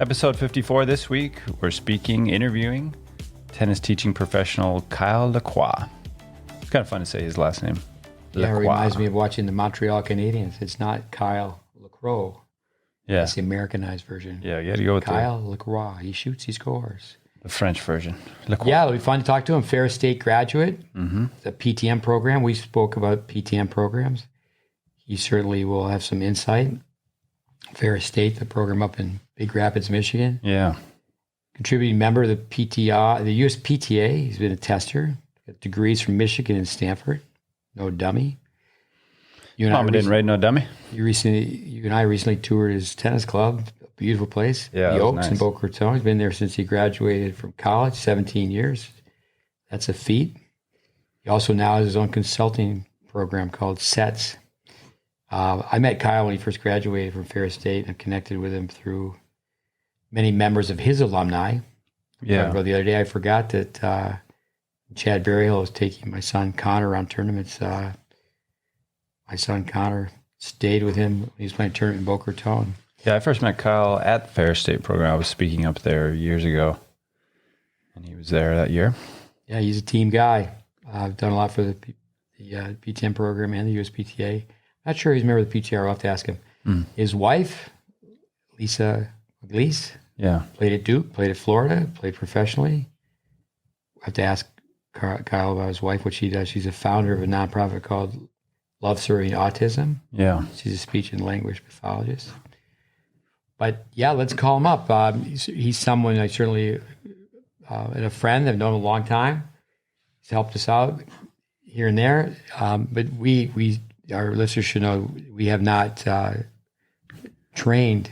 Episode 54 this week, we're interviewing tennis teaching professional Kyle LaCroix. It's kind of fun to say his last name. Yeah, it reminds me of watching the Montreal Canadiens. It's not Kyle LaCroix. Yeah. It's the Americanized version. Yeah, you got to go with Kyle LaCroix. He shoots, he scores. The French version. LaCroix. Yeah, it'll be fun to talk to him. Ferris State graduate, the PTM program. We spoke about PTM programs. He certainly will have some insight. Ferris State, the program up in Big Rapids, Michigan. Yeah. Contributing member of the PTA, the USPTA. He's been a tester. Got degrees from Michigan and Stanford. No dummy. Mama didn't write no dummy. You and I recently toured his tennis club. A beautiful place. Yeah, the Oaks nice. in Boca Raton. He's been there since he graduated from college, 17 years. That's a feat. He also now has his own consulting program called SETS. I met Kyle when he first graduated from Ferris State and connected with him through many members of his alumni. Yeah. The other day, I forgot that Chad Berryhill was taking my son Connor around tournaments. My son Connor stayed with him when he was playing a tournament in Boca Raton. Yeah, I first met Kyle at the Ferris State program. I was speaking up there years ago, and he was there that year. Yeah, he's a team guy. I've done a lot for the PTM program and the USPTA. Not sure he's a member of the PTR. I'll have to ask him. His wife, Lisa Pugliese, played at Duke, played at Florida, played professionally. I have to ask Kyle about his wife, what she does. She's a founder of a nonprofit called Love Serving Autism. Yeah. She's a speech and language pathologist. But yeah, let's call him up. He's someone I certainly, and a friend. I've known him a long time. He's helped us out here and there. But our listeners should know we have not trained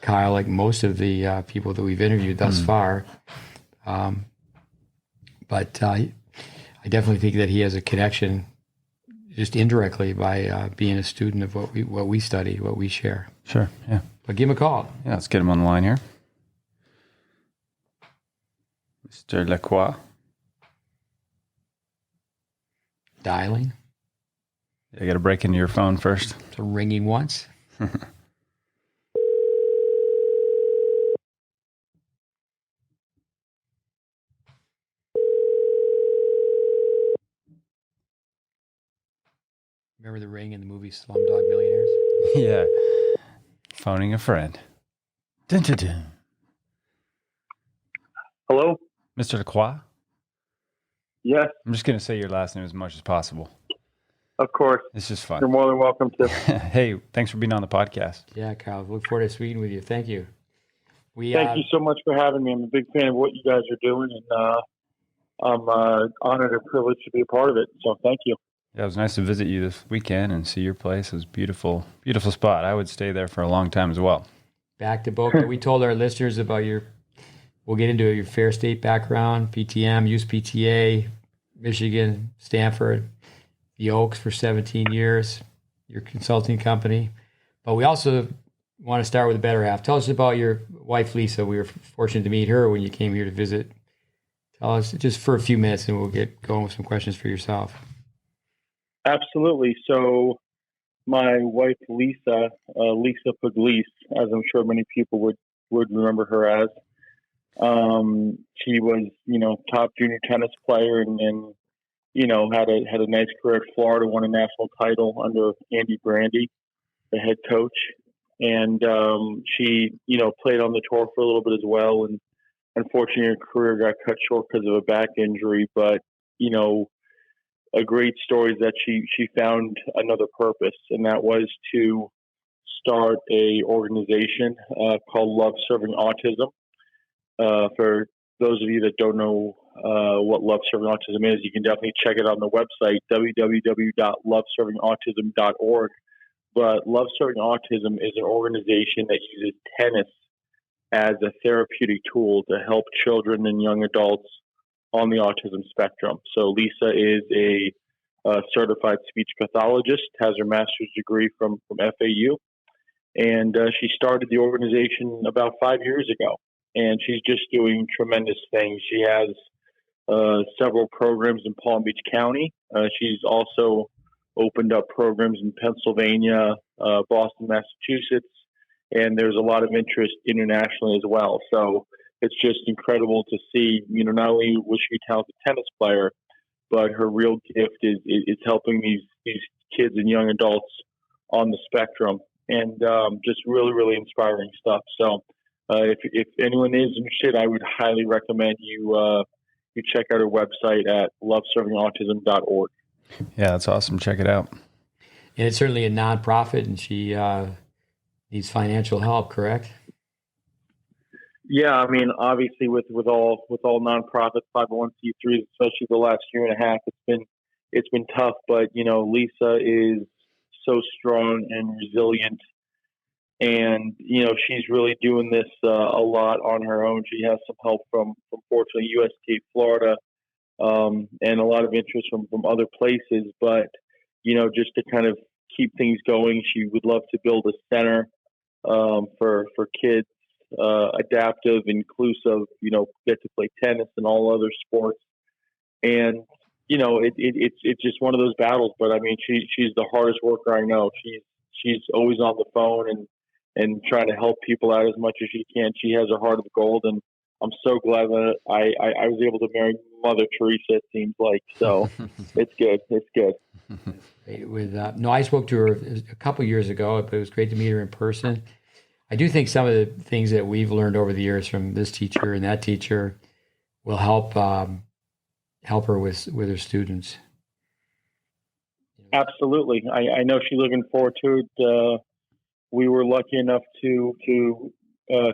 Kyle like most of the people that we've interviewed thus far. But I definitely think that he has a connection, just indirectly, by being a student of what we study, what we share. Sure, yeah. But give him a call. Yeah, let's get him on the line here. Mr. LaCroix. Dialing. I got to break into your phone first. So ringing once. Remember the ring in the movie Slumdog Millionaires? Yeah. Phoning a friend. Dun, dun, dun. Hello? Mr. LaCroix? Yes, I'm just going to say your last name as much as possible. of course. It's just fun. You're more than welcome to. Hey, thanks for being on the podcast. Yeah, Kyle. Look forward to speaking with you. Thank you. Thank you so much for having me. I'm a big fan of what you guys are doing, and I'm honored and privileged to be a part of it. So thank you. Yeah, it was nice to visit you this weekend and see your place. It was a beautiful, beautiful spot. I would stay there for a long time as well. Back to Boca. We told our listeners about we'll get into your Ferris State background, PTM, USPTA, Michigan, Stanford, the Oaks for 17 years, your consulting company. But we also want to start with the better half. Tell us about your wife, Lisa. We were fortunate to meet her when you came here to visit. Tell us just for a few minutes and we'll get going with some questions for yourself. Absolutely. So my wife, Lisa Pugliese, as I'm sure many people would remember her as, she was, top junior tennis player and had a nice career at Florida, won a national title under Andy Brandy, the head coach. And she, played on the tour for a little bit as well. And unfortunately, her career got cut short because of a back injury. But, a great story is that she found another purpose, and that was to start a organization called Love Serving Autism. For those of you that don't know what Love Serving Autism is, you can definitely check it on the website, www.loveservingautism.org. But Love Serving Autism is an organization that uses tennis as a therapeutic tool to help children and young adults on the autism spectrum. So Lisa is a certified speech pathologist, has her master's degree from FAU, and she started the organization about 5 years ago. And she's just doing tremendous things. She has several programs in Palm Beach County. She's also opened up programs in Pennsylvania, Boston, Massachusetts, and there's a lot of interest internationally as well. So it's just incredible to see, not only was she a talented tennis player, but her real gift is helping these kids and young adults on the spectrum, and just really, really inspiring stuff. So if anyone is interested, I would highly recommend you check out her website at loveservingautism.org. Yeah, that's awesome. Check it out. And it's certainly a nonprofit, and she needs financial help, correct? Yeah, I mean, obviously, with all nonprofits, 501c3s, especially the last year and a half, it's been tough. But Lisa is so strong and resilient, and she's really doing this a lot on her own. She has some help from fortunately USPTA Florida, and a lot of interest from other places. But just to kind of keep things going, she would love to build a center for kids. Adaptive, inclusive, get to play tennis and all other sports. And, it's just one of those battles, but I mean, she's the hardest worker I know. She's always on the phone and trying to help people out as much as she can. She has a heart of gold, and I'm so glad that I was able to marry Mother Teresa, it seems like. So it's good. It's good. I spoke to her a couple years ago, but it was great to meet her in person. I do think some of the things that we've learned over the years from this teacher and that teacher will help her with her students. Absolutely. I know she's looking forward to it. We were lucky enough to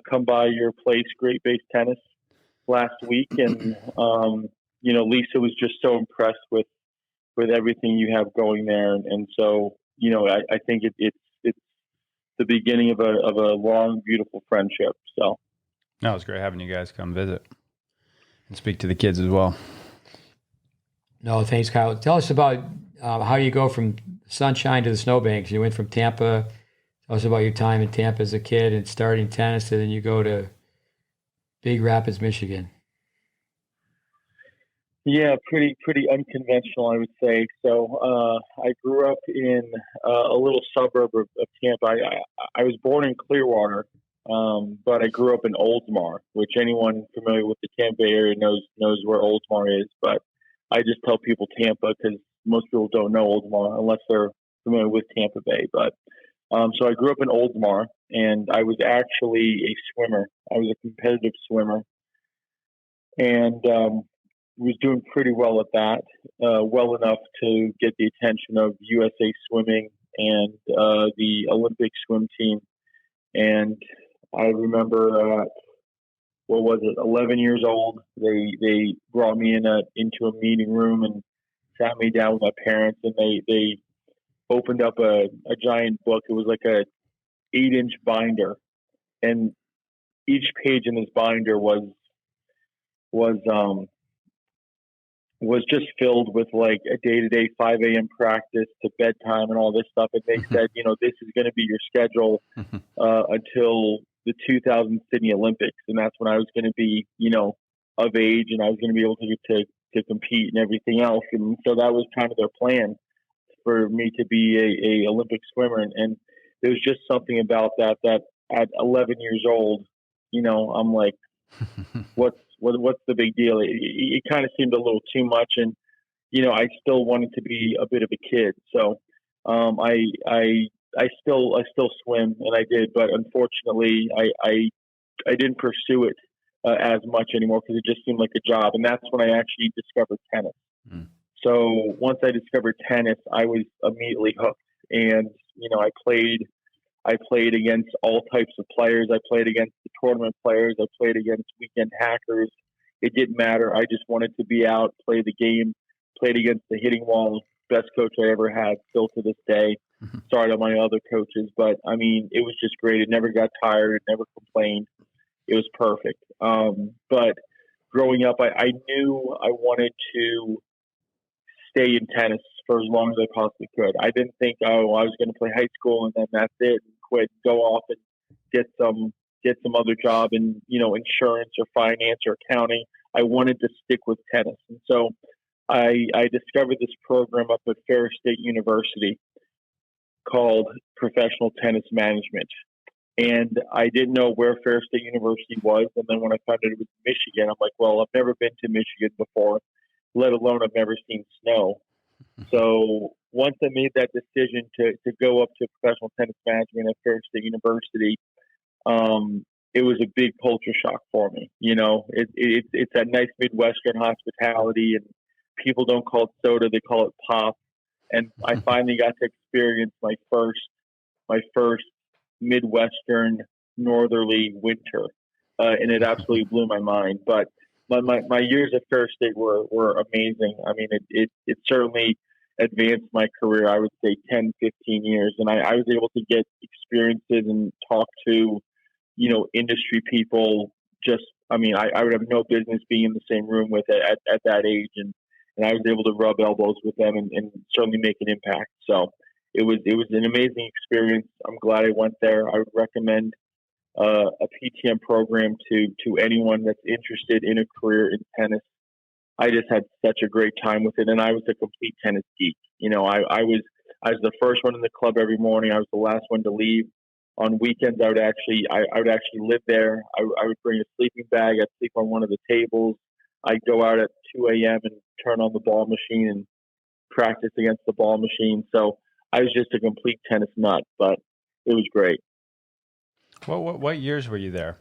come by your place, GreatBase Tennis, last week. And, Lisa was just so impressed with everything you have going there. And so, I think it's the beginning of a long, beautiful friendship. So, No, it was great having you guys come visit and speak to the kids as well. No, thanks, Kyle. Tell us about how you go from sunshine to the snowbanks. You went from Tampa. Tell us about your time in Tampa as a kid and starting tennis, and then you go to Big Rapids, Michigan. Yeah, pretty unconventional, I would say. So I grew up in a little suburb of Tampa. I was born in Clearwater, but I grew up in Oldsmar, which anyone familiar with the Tampa area knows where Oldsmar is. But I just tell people Tampa because most people don't know Oldsmar unless they're familiar with Tampa Bay. But so I grew up in Oldsmar, and I was actually a swimmer. I was a competitive swimmer, and was doing pretty well at that, well enough to get the attention of USA Swimming and the Olympic swim team. And I remember, 11 years old, they brought me into a meeting room and sat me down with my parents, and they opened up a giant book. It was like a 8-inch binder, and each page in this binder was just filled with like a day-to-day 5 a.m. practice to bedtime and all this stuff. And they said, this is going to be your schedule until the 2000 Sydney Olympics. And that's when I was going to be, of age, and I was going to be able to compete and everything else. And so that was kind of their plan for me to be a Olympic swimmer. And there was just something about that at 11 years old, I'm like, what's the big deal? It kind of seemed a little too much, and I still wanted to be a bit of a kid. So I still swim, and I did, but unfortunately I didn't pursue it as much anymore because it just seemed like a job. And that's when I actually discovered tennis. So once I discovered tennis, I was immediately hooked, and I played against all types of players. I played against the tournament players. I played against weekend hackers. It didn't matter. I just wanted to be out, play the game, played against the hitting wall. Best coach I ever had, still to this day. Sorry to my other coaches, but I mean, it was just great. It never got tired. It never complained. It was perfect. But growing up, I knew I wanted to stay in tennis for as long as I possibly could. I didn't think, I was going to play high school and then that's it, and quit, go off and get some other job in, insurance or finance or accounting. I wanted to stick with tennis. And so I discovered this program up at Ferris State University called Professional Tennis Management. And I didn't know where Fair State University was. And then when I found out it was Michigan, I'm like, well, I've never been to Michigan before, let alone I've never seen snow. So once I made that decision to go up to professional tennis management at Fair State University, it was a big culture shock for me. It's that nice Midwestern hospitality, and people don't call it soda, they call it pop. And I finally got to experience my first Midwestern northerly winter, and it absolutely blew my mind. But my years at Fair State were amazing. I mean, it certainly advanced my career, I would say 10, 15 years. And I was able to get experiences and talk to, industry people. I would have no business being in the same room with it at that age. And I was able to rub elbows with them and certainly make an impact. So it was an amazing experience. I'm glad I went there. I would recommend a PTM program to anyone that's interested in a career in tennis. I just had such a great time with it, and I was a complete tennis geek. I was the first one in the club every morning. I was the last one to leave. On weekends, I would actually live there. I would bring a sleeping bag. I'd sleep on one of the tables. I'd go out at 2 a.m. and turn on the ball machine and practice against the ball machine. So I was just a complete tennis nut, but it was great. What years were you there?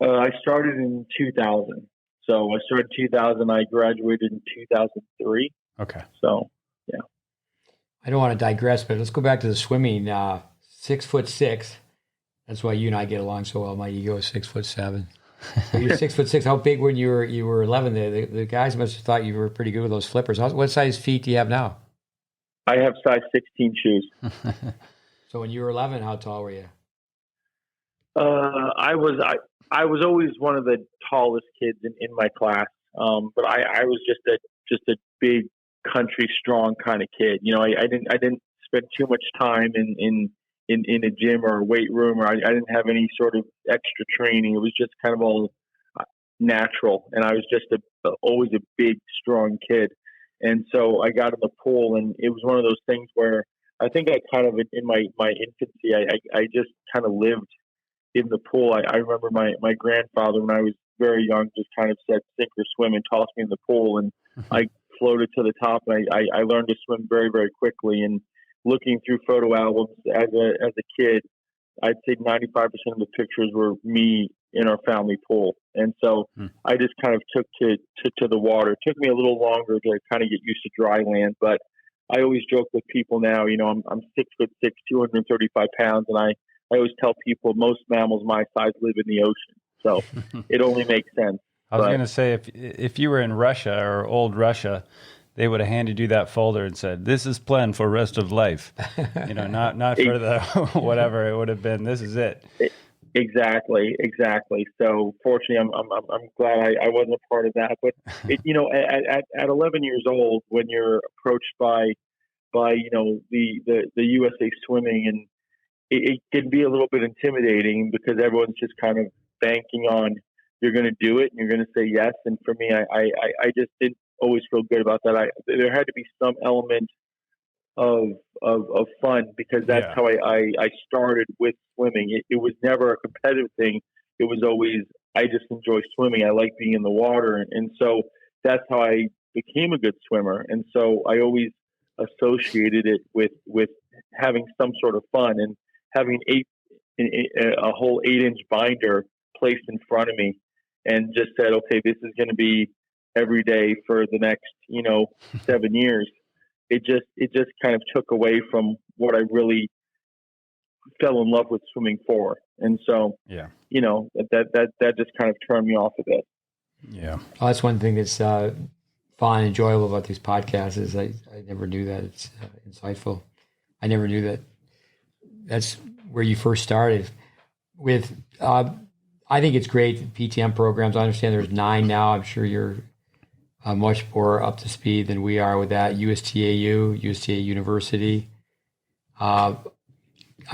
I started in 2000. So I started in 2000. I graduated in 2003. Okay. So, yeah. I don't want to digress, but let's go back to the swimming. 6'6". That's why you and I get along so well. My ego is 6'7". So you're 6'6". How big when you were 11? The guys must have thought you were pretty good with those flippers. What size feet do you have now? I have size 16 shoes. So when you were 11, how tall were you? I was always one of the tallest kids in my class, but I was just a big country strong kind of kid. I didn't spend too much time in a gym or a weight room, or I didn't have any sort of extra training. It was just kind of all natural, and I was just always a big strong kid. And so I got in the pool, and it was one of those things where I think I kind of, in my infancy, I just kind of lived in the pool. I remember my grandfather, when I was very young, just kind of said, sink or swim, and tossed me in the pool. And I floated to the top, and I learned to swim very, very quickly. And looking through photo albums as a kid, I'd say 95% of the pictures were me in our family pool. And so I just kind of took to the water. It took me a little longer to kind of get used to dry land, but I always joke with people now, I'm 6'6", 235 pounds, and I always tell people most mammals my size live in the ocean. So it only makes sense. I was going to say, if you were in Russia or old Russia, they would have handed you that folder and said, "This is planned for rest of life." Not for the whatever it would have been. This is it. Exactly. So fortunately, I'm glad I wasn't a part of that. But at 11 years old, when you're approached by the USA Swimming, and it can be a little bit intimidating because everyone's just kind of banking on you're going to do it and you're going to say yes. And for me, I just didn't always feel good about that. There had to be some element of fun, because that's how I started with swimming. It was never a competitive thing. It was always, I just enjoy swimming. I like being in the water. And so that's how I became a good swimmer. And so I always associated it with having some sort of fun, and having a whole 8-inch binder placed in front of me, and just said, okay, this is going to be every day for the next, 7 years. It just kind of took away from what I really fell in love with swimming for. And so, that just kind of turned me off a bit. Yeah. Oh, that's one thing that's fun and enjoyable about these podcasts is I never knew that. It's insightful. I never knew that. That's where you first started with. I think it's great, PTM programs. I understand there's 9 now. I'm sure you're much more up to speed than we are with that. USTA University. I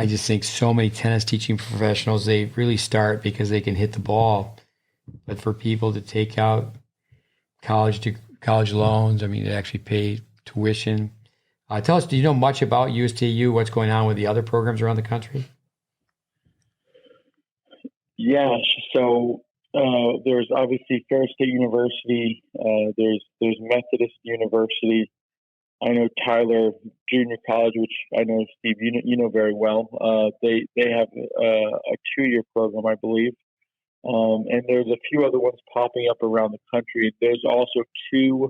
just think so many tennis teaching professionals, they really start because they can hit the ball. But for people to take out college loans, I mean, they actually pay tuition. Tell us, do you know much about USTU, what's going on with the other programs around the country? Yeah, so there's obviously Fair State University. There's Methodist University. I know Tyler Junior College, which I know Steve, you know very well. They have a 2-year program, I believe, and there's a few other ones popping up around the country. There's also 2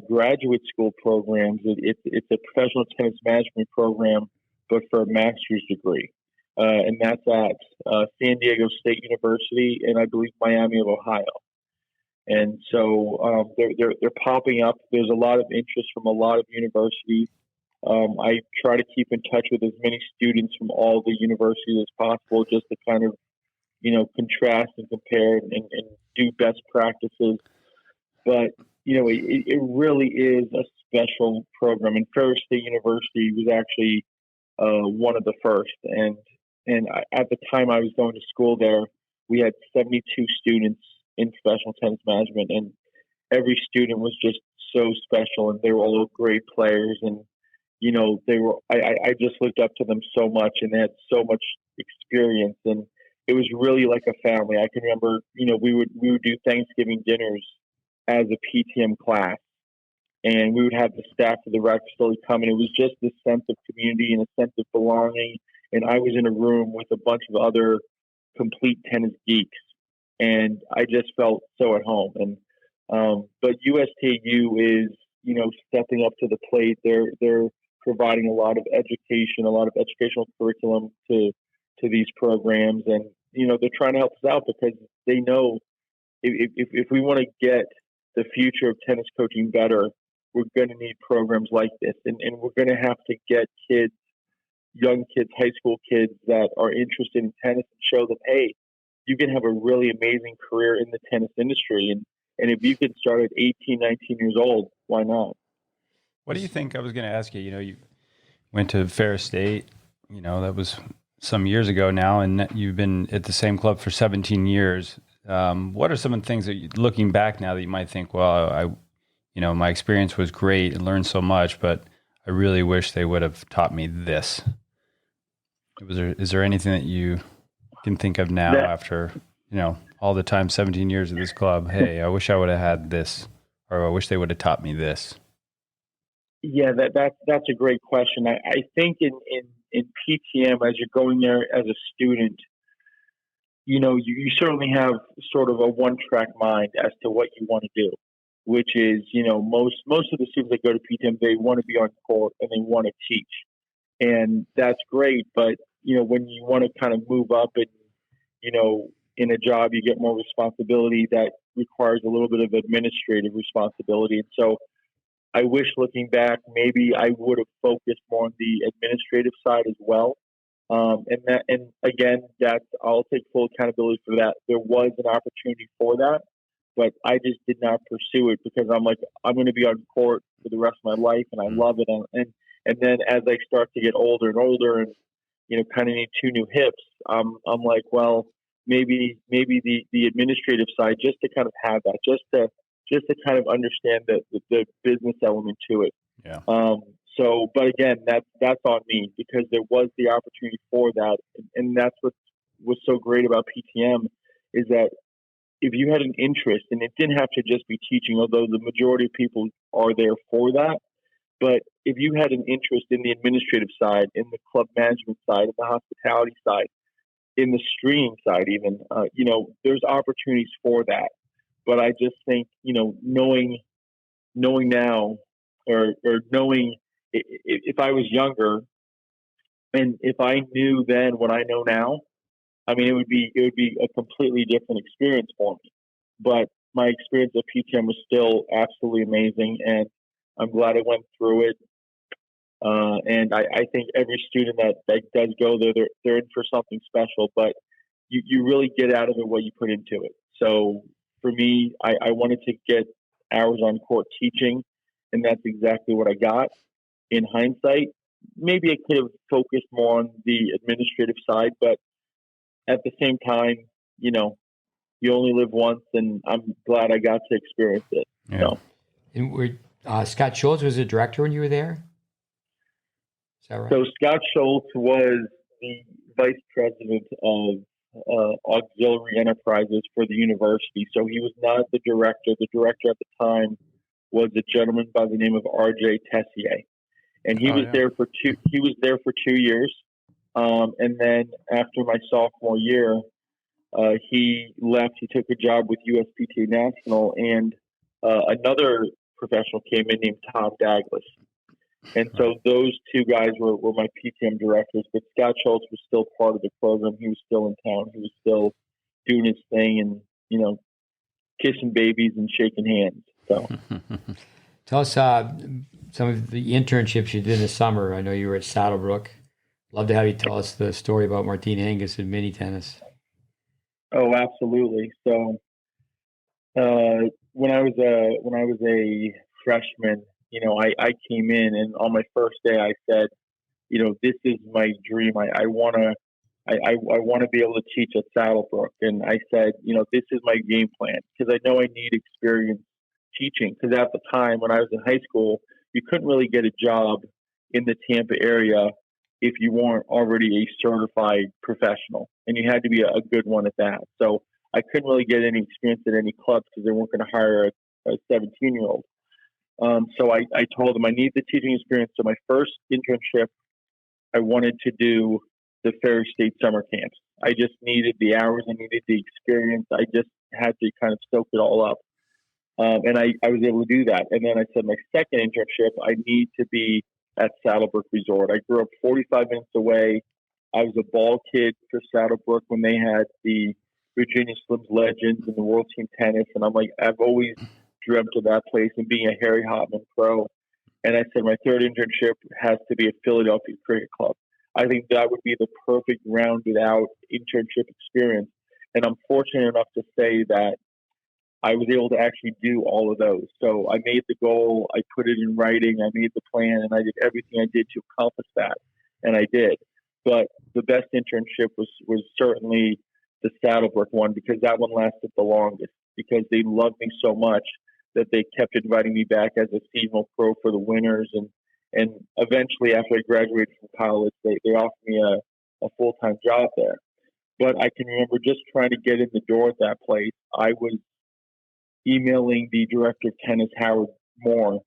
graduate school programs. It's a professional tennis management program, but for a master's degree. And that's at San Diego State University and I believe Miami of Ohio. And so they're popping up. There's a lot of interest from a lot of universities. I try to keep in touch with as many students from all the universities as possible, just to kind of contrast and compare and do best practices. But it really is a special program. And Ferris State University was actually one of the first. And at the time I was going to school there, we had 72 students in professional tennis management, and every student was just so special, and they were all great players. And they were. I just looked up to them so much, and they had so much experience, and it was really like a family. I can remember, we would do Thanksgiving dinners as a PTM class, and we would have the staff of the rec facility come, and it was just this sense of community and a sense of belonging. And I was in a room with a bunch of other complete tennis geeks, and I just felt so at home. And but USTU is stepping up to the plate. They're providing a lot of education, a lot of educational curriculum to these programs, and they're trying to help us out because they know if we want to get the future of tennis coaching better, we're going to need programs like this, and we're going to have to get young kids, high school kids that are interested in tennis, and show them, hey, you can have a really amazing career in the tennis industry. And if you can start at 18, 19 years old, why not? What do you think? I was going to ask you, you went to Ferris State, that was some years ago now, and you've been at the same club for 17 years. What are some of the things that looking back now that you might think, well, my experience was great and learned so much, but I really wish they would have taught me this. Is there anything that you can think of now after, all the time, 17 years of this club? Hey, I wish I would have had this, or I wish they would have taught me this. Yeah, that's a great question. I think in PTM, as you're going there as a student, you certainly have sort of a one-track mind as to what you want to do, which is, most of the students that go to PTM, they want to be on court and they want to teach. And that's great. But, when you want to kind of move up and, in a job, you get more responsibility that requires a little bit of administrative responsibility. And so I wish, looking back, maybe I would have focused more on the administrative side as well. And again, I'll take full accountability for that. There was an opportunity for that, but I just did not pursue it because I'm like, I'm going to be on court for the rest of my life, and I love it. And then as I start to get older and older, and kind of need 2 new hips, I'm like, well, maybe the administrative side, just to kind of have that, just to kind of understand the business element to it. Yeah. So, but again, that's on me because there was the opportunity for that, and that's what was so great about PTM is that if you had an interest, and it didn't have to just be teaching, although the majority of people are there for that, but if you had an interest in the administrative side, in the club management side, in the hospitality side, in the streaming side, even, there's opportunities for that. But I just think, knowing now, or knowing if I was younger, and if I knew then what I know now, I mean, it would be a completely different experience for me. But my experience at PTM was still absolutely amazing, and I'm glad I went through it. And I think every student that does go there, they're in for something special. But you really get out of it what you put into it. So for me, I wanted to get hours on court teaching, and that's exactly what I got. In hindsight, maybe I could have focused more on the administrative side, but at the same time, you only live once, and I'm glad I got to experience it. Yeah. And Scott Schultz was the director when you were there? Is that right? So Scott Schultz was the vice president of auxiliary enterprises for the university. So he was not the director. The director at the time was a gentleman by the name of R.J. Tessier, and he was there for 2 years. And then after my sophomore year, he left. He took a job with USPTA National, and another professional came in named Tom Douglas. And so those two guys were my PTM directors, but Scott Schultz was still part of the program. He was still in town. He was still doing his thing and, kissing babies and shaking hands. So tell us some of the internships you did in the summer. I know you were at Saddlebrook. Love to have you tell us the story about Martina Hingis and mini tennis. Oh, absolutely. So when I was a freshman, I came in, and on my first day I said, this is my dream. I want to be able to teach at Saddlebrook. And I said, this is my game plan, because I know I need experience teaching. Because at the time when I was in high school, you couldn't really get a job in the Tampa area if you weren't already a certified professional, and you had to be a good one at that. So I couldn't really get any experience at any clubs because they weren't going to hire a 17-year-old. So I told them I need the teaching experience. So my first internship, I wanted to do the Ferry State summer camps. I just needed the hours. I needed the experience. I just had to kind of soak it all up. And I was able to do that. And then I said my second internship, I need to be at Saddlebrook Resort. I grew up 45 minutes away. I was a ball kid for Saddlebrook when they had the Virginia Slims Legends and the World Team Tennis. And I'm like, I've always dreamt of that place and being a Harry Hopman pro. And I said my third internship has to be at Philadelphia Cricket Club. I think that would be the perfect rounded out internship experience. And I'm fortunate enough to say that I was able to actually do all of those. So I made the goal, I put it in writing, I made the plan, and I did everything I did to accomplish that. And I did. But the best internship was certainly the Saddlebrook one, because that one lasted the longest, because they loved me so much that they kept inviting me back as a seasonal pro for the winters. And eventually, after I graduated from college, they offered me a full-time job there. But I can remember just trying to get in the door at that place. I was emailing the director of tennis, Howard Moore,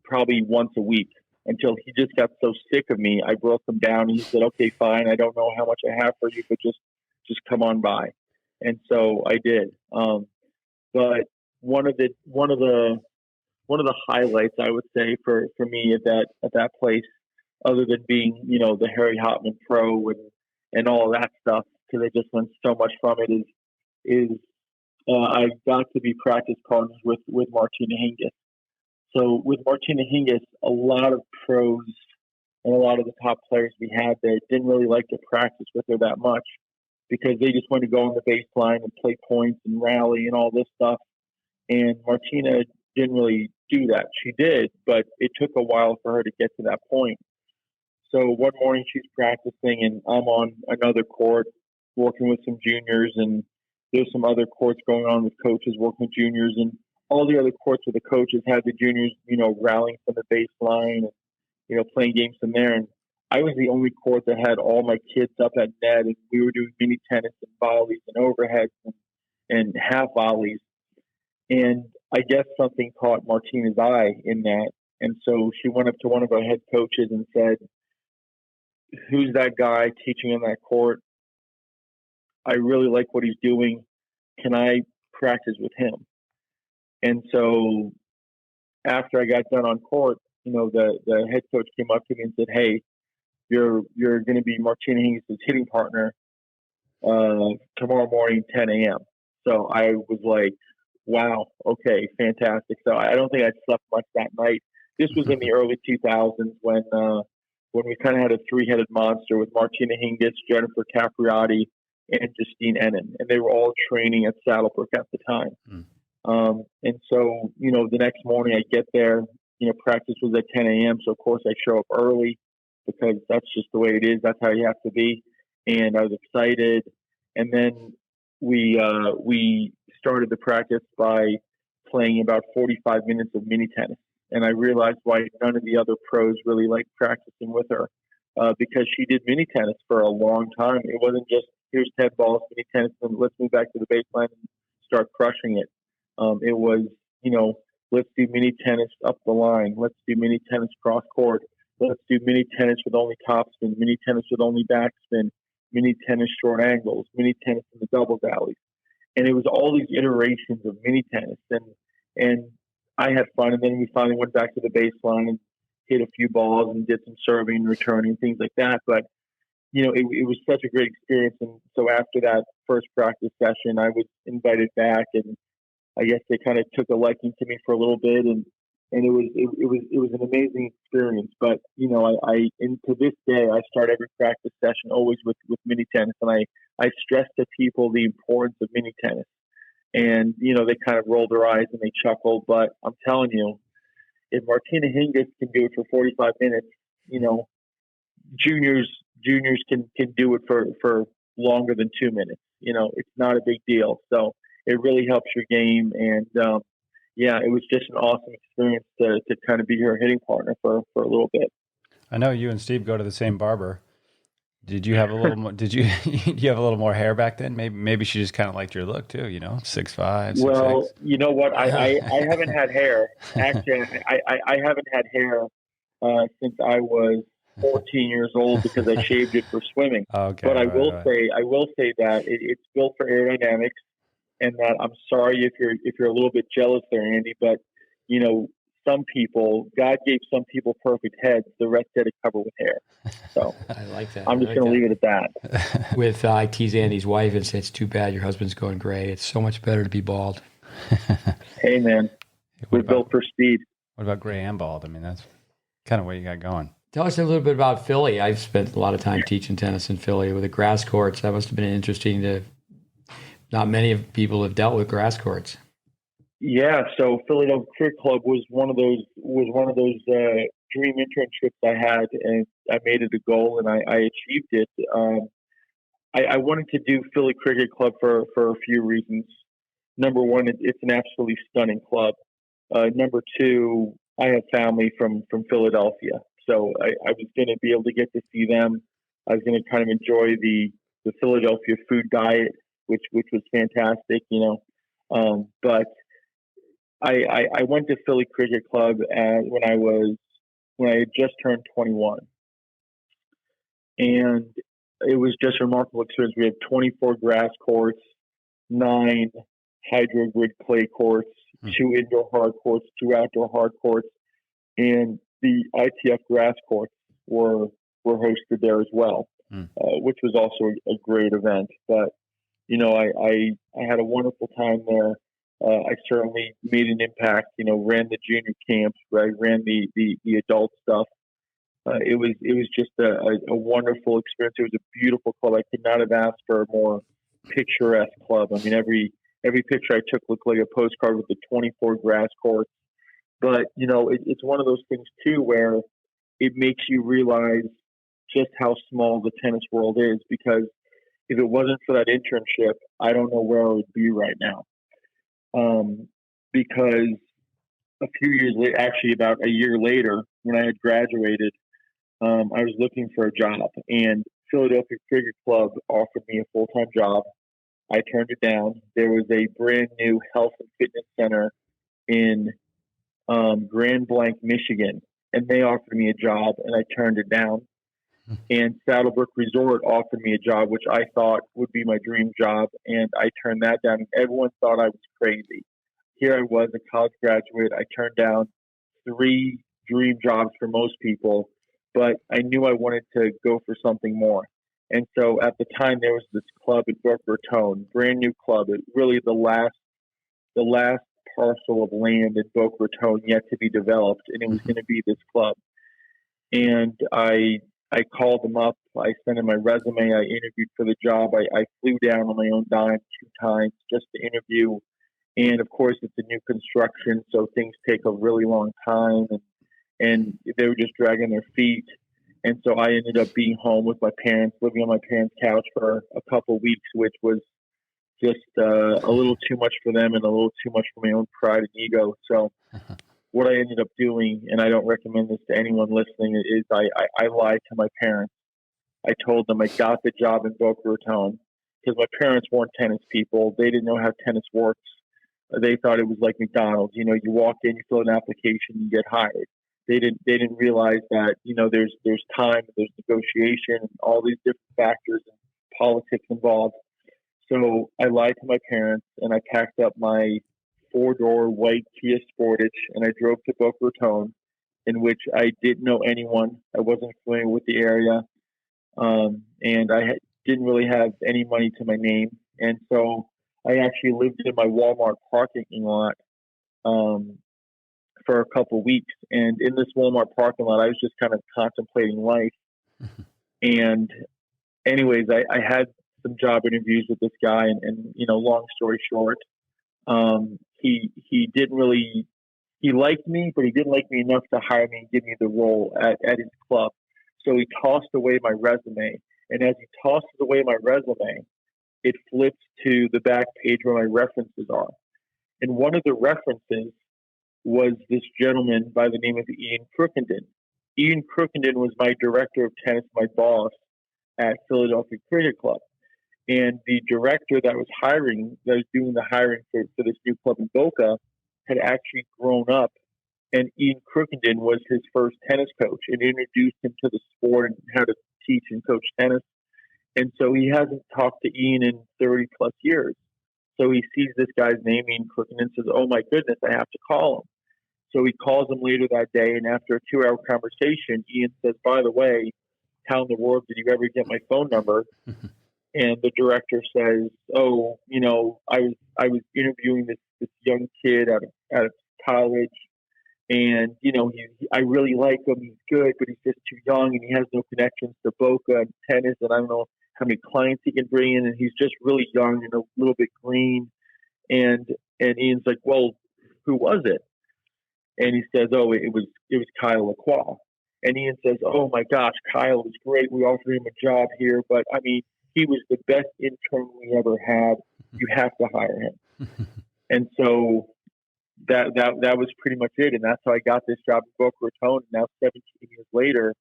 probably once a week, until he just got so sick of me. I broke him down, and he said, "Okay, fine. I don't know how much I have for you, but just come on by." And so I did. But one of the highlights, I would say, for me at that place, other than being the Harry Hopman pro and all of that stuff, because I just learned so much from it, is I got to be practice partners with Martina Hingis. So with Martina Hingis, a lot of pros and a lot of the top players we had there didn't really like to practice with her that much, because they just wanted to go on the baseline and play points and rally and all this stuff. And Martina didn't really do that. She did, but it took a while for her to get to that point. So one morning she's practicing, and I'm on another court working with some juniors, and there's some other courts going on with coaches working with juniors, and all the other courts with the coaches had the juniors, rallying from the baseline and, playing games from there. And I was the only court that had all my kids up at net, and we were doing mini tennis and volleys and overheads and half volleys. And I guess something caught Martina's eye in that. And so she went up to one of our head coaches and said, "Who's that guy teaching on that court? I really like what he's doing. Can I practice with him?" And so after I got done on court, the head coach came up to me and said, "Hey, you're going to be Martina Hingis' hitting partner tomorrow morning, 10 a.m. So I was like, wow, okay, fantastic. So I don't think I slept much that night. This was in the early 2000s when we kind of had a three-headed monster with Martina Hingis, Jennifer Capriati, and Justine Ennin, and they were all training at Saddlebrook at the time. And so, the next morning I get there, practice was at 10 a.m. So of course I show up early, because that's just the way it is. That's how you have to be. And I was excited. And then we started the practice by playing about 45 minutes of mini tennis. And I realized why none of the other pros really liked practicing with her, because she did mini tennis for a long time. It wasn't just, here's 10 balls, mini tennis, and let's move back to the baseline and start crushing it. It was, let's do mini tennis up the line. Let's do mini tennis cross court. Let's do mini tennis with only topspin, mini tennis with only backspin, mini tennis short angles, mini tennis in the double alleys. And it was all these iterations of mini tennis. And I had fun. And then we finally went back to the baseline and hit a few balls and did some serving and returning, things like that. But, it was such a great experience. And so after that first practice session, I was invited back, and I guess they kind of took a liking to me for a little bit, and it was an amazing experience. But and to this day, I start every practice session always with mini tennis, and I stress to people the importance of mini tennis. And they kind of roll their eyes and they chuckle, but I'm telling you, if Martina Hingis can do it for 45 minutes, juniors can do it for longer than 2 minutes. It's not a big deal. So it really helps your game. And, it was just an awesome experience to kind of be her hitting partner for a little bit. I know you and Steve go to the same barber. Did you have a little more, do you have a little more hair back then? Maybe she just kind of liked your look too, 6'5", 6'6". Well, you know what? I haven't had hair. Actually, I haven't had hair since I was 14 years old because I shaved it for swimming. Okay, but I will right. say that it's built for aerodynamics, and that I'm sorry if you're a little bit jealous there, Andy, but some people, God gave some people perfect heads. The rest had to cover with hair. So I like that. I'm just going to leave it at that. With I tease Andy's wife and say, it's too bad your husband's going gray. It's so much better to be bald. Hey, man, we're built for speed. What about gray and bald? I mean, that's kind of what you got going. Tell us a little bit about Philly. I've spent a lot of time teaching tennis in Philly with the grass courts. That must have been interesting not many of people have dealt with grass courts. Yeah, so Philadelphia Cricket Club was one of those dream internships I had, and I made it a goal, and I achieved it. I wanted to do Philly Cricket Club for a few reasons. Number one, it's an absolutely stunning club. Number two, I have family from Philadelphia, so I was going to be able to get to see them. I was going to kind of enjoy the Philadelphia food diet, which was fantastic, but I went to Philly Cricket Club when I had just turned 21, and it was just a remarkable experience. We have 24 grass courts, 9 hydro grid clay courts, 2 indoor hard courts, 2 outdoor hard courts, and the ITF grass courts were hosted there as well, which was also a great event. But I had a wonderful time there. I certainly made an impact, ran the junior camps, I ran the adult stuff. It was just a wonderful experience. It was a beautiful club. I could not have asked for a more picturesque club. I mean, every picture I took looked like a postcard with the 24 grass courts. But, it's one of those things too, where it makes you realize just how small the tennis world is, because if it wasn't for that internship, I don't know where I would be right now. Because a few years later, actually about a year later, when I had graduated, I was looking for a job, and Philadelphia Cricket Club offered me a full-time job. I turned it down. There was a brand new health and fitness center in Grand Blanc, Michigan, and they offered me a job, and I turned it down. And Saddlebrook Resort offered me a job, which I thought would be my dream job, and I turned that down. Everyone thought I was crazy. Here I was, a college graduate. I turned down 3 dream jobs for most people, but I knew I wanted to go for something more. And so at the time, there was this club at Boca Raton, brand new club. It really the last parcel of land in Boca Raton yet to be developed, and it was going to be this club. And I called them up. I sent in my resume. I interviewed for the job. I flew down on my own dime 2 times just to interview. And of course, it's a new construction, so things take a really long time. And they were just dragging their feet. And so I ended up being home with my parents, living on my parents' couch for a couple of weeks, which was just a little too much for them and a little too much for my own pride and ego. So what I ended up doing, and I don't recommend this to anyone listening, is I lied to my parents. I told them I got the job in Boca Raton because my parents weren't tennis people. They didn't know how tennis works. They thought it was like McDonald's. You walk in, you fill an application, you get hired. They didn't realize that, there's time, there's negotiation, and all these different factors and politics involved. So I lied to my parents, and I packed up my 4-door white Kia Sportage, and I drove to Boca Raton, in which I didn't know anyone. I wasn't familiar with the area, and didn't really have any money to my name. And so I actually lived in my Walmart parking lot for a couple of weeks. And in this Walmart parking lot, I was just kind of contemplating life. And anyways, I had some job interviews with this guy, and long story short, he didn't really, he liked me, but he didn't like me enough to hire me and give me the role at his club. So he tossed away my resume. And as he tosses away my resume, it flips to the back page where my references are. And one of the references was this gentleman by the name of Ian Crookenden. Ian Crookenden was my director of tennis, my boss at Philadelphia Cricket Club. And the director that was doing the hiring for this new club in Boca, had actually grown up, and Ian Crookenden was his first tennis coach and introduced him to the sport and how to teach and coach tennis. And so he hasn't talked to Ian in 30 plus years. So he sees this guy's name, Ian Crookenden, and says, "Oh my goodness, I have to call him." So he calls him later that day, and after a 2-hour conversation, Ian says, "By the way, how in the world did you ever get my phone number?" And the director says, "Oh, I was interviewing this young kid out of college, and I really like him. He's good, but he's just too young, and he has no connections to Boca and tennis, and I don't know how many clients he can bring in, and he's just really young and a little bit green." And Ian's like, "Well, who was it?" And he says, "Oh, it was Kyle LaCroix." And Ian says, "Oh my gosh, Kyle was great. We offered him a job here, but I mean, he was the best intern we ever had. You have to hire him." And so that was pretty much it. And that's how I got this job in Boca Raton. Now, 17 years later,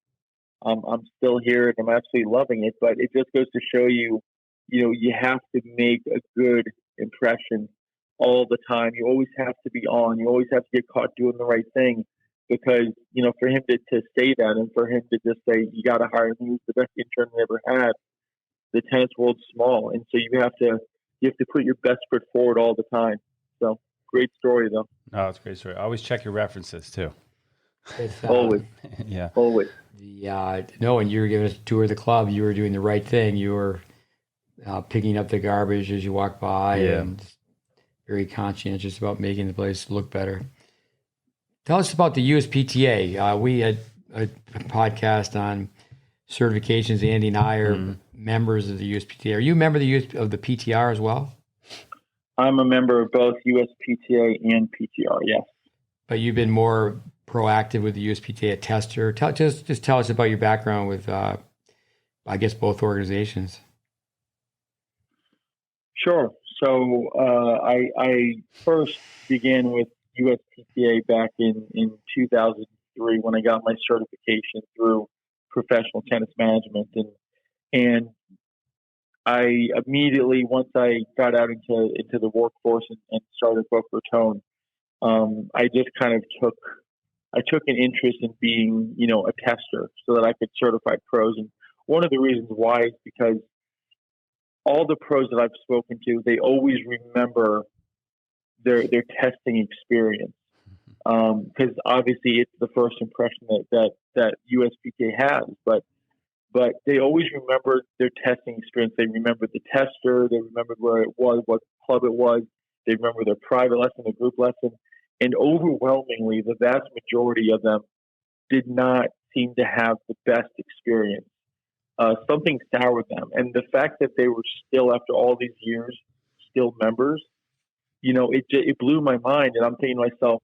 I'm still here and I'm absolutely loving it. But it just goes to show you, you have to make a good impression all the time. You always have to be on. You always have to get caught doing the right thing. Because, for him to say that, and for him to just say, "You got to hire him, he was the best intern we ever had," the tennis world's small. And so you have to put your best foot forward all the time. So great story, though. No, it's a great story. Always check your references too. Always. Yeah. Always. When you were giving us a tour of the club, you were doing the right thing. You were picking up the garbage as you walk by, and very conscientious about making the place look better. Tell us about the USPTA. We had a podcast on certifications. Andy and I are members of the USPTA. Are you a member of the PTR as well? I'm a member of both USPTA and PTR, yes. But you've been more proactive with the USPTA tester. Just tell us about your background with, I guess, both organizations. Sure. So I first began with USPTA back in 2003 when I got my certification through professional tennis management, and I immediately, once I got out into the workforce and started Boca Raton, I just kind of took an interest in being, a tester so that I could certify pros. And one of the reasons why is because all the pros that I've spoken to, they always remember their testing experience. Because obviously it's the first impression that USPTA has, but they always remember their testing experience. They remember the tester. They remember where it was, what club it was. They remember their private lesson, the group lesson. And overwhelmingly, the vast majority of them did not seem to have the best experience. Something soured them. And the fact that they were still, after all these years, still members, it blew my mind. And I'm thinking to myself,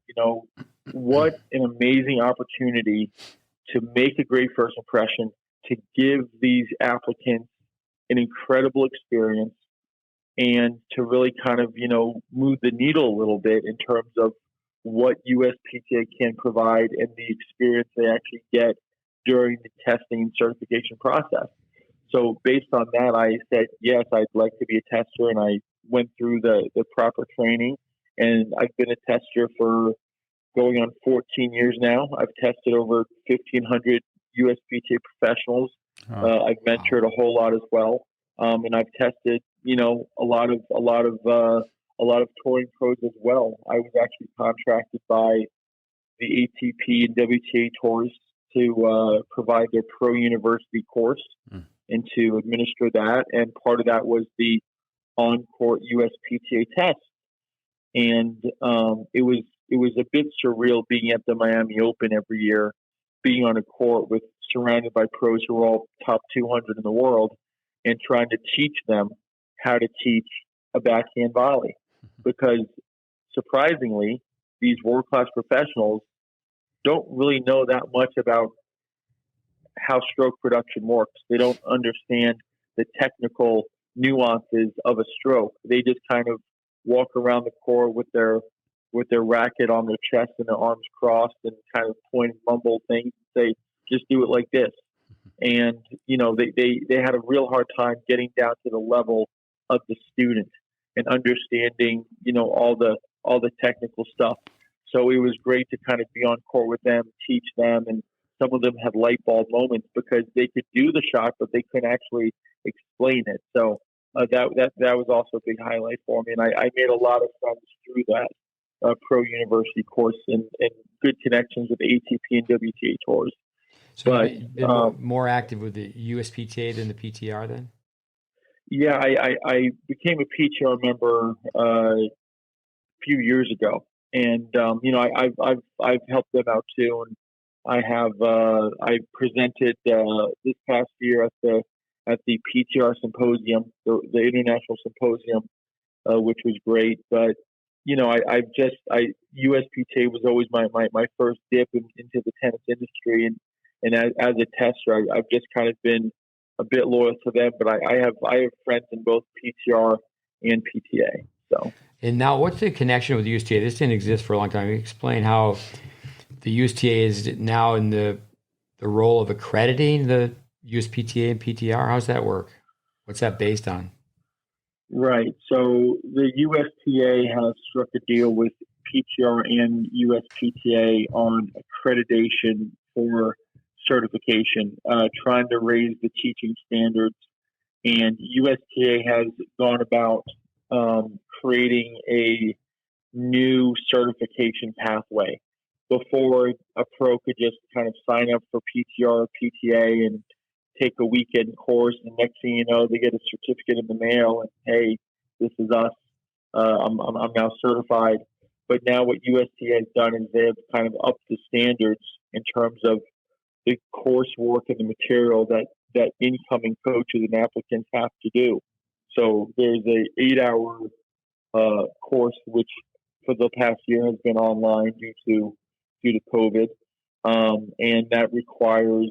what an amazing opportunity to make a great first impression, to give these applicants an incredible experience, and to really kind of, move the needle a little bit in terms of what USPTA can provide and the experience they actually get during the testing and certification process. So based on that, I said, yes, I'd like to be a tester, and I went through the proper training, and I've been a tester for going on 14 years now. I've tested over 1,500 USPTA professionals. I've mentored a whole lot as well, and I've tested, a lot of touring pros as well. I was actually contracted by the ATP and WTA tours to provide their pro university course and to administer that. And part of that was the on-court USPTA test. And it was a bit surreal being at the Miami Open every year, being on a court surrounded by pros who are all top 200 in the world, and trying to teach them how to teach a backhand volley. Because surprisingly, these world-class professionals don't really know that much about how stroke production works. They don't understand the technical nuances of a stroke. They just kind of walk around the court with their racket on their chest and their arms crossed and kind of point and mumble things and say, just do it like this. And, they had a real hard time getting down to the level of the student and understanding, all the technical stuff. So it was great to kind of be on court with them, teach them, and some of them had light bulb moments because they could do the shot, but they couldn't actually explain it. So that was also a big highlight for me, and I made a lot of friends through that pro university course and good connections with ATP and WTA tours. So you've been more active with the USPTA than the PTR then? Yeah, I became a PTR member a few years ago, and I've helped them out too, and I presented this past year at the PTR symposium, the international symposium, which was great. But USPTA was always my first dip into the tennis industry, and as a tester, I've just kind of been a bit loyal to them. But I have friends in both PTR and PTA. So. And now, what's the connection with USTA? This didn't exist for a long time. Explain how the USTA is now in the role of accrediting the USPTA and PTR. How's that work? What's that based on? Right. So the USPTA has struck a deal with PTR and USPTA on accreditation for certification, trying to raise the teaching standards. And USPTA has gone about creating a new certification pathway. Before, a pro could just kind of sign up for PTR or PTA and take a weekend course, and next thing you know, they get a certificate in the mail, and hey, this is us. I'm now certified. But now what USTA has done is they have kind of upped the standards in terms of the coursework and the material that incoming coaches and applicants have to do. So there's a 8-hour course which for the past year has been online due to COVID, and that requires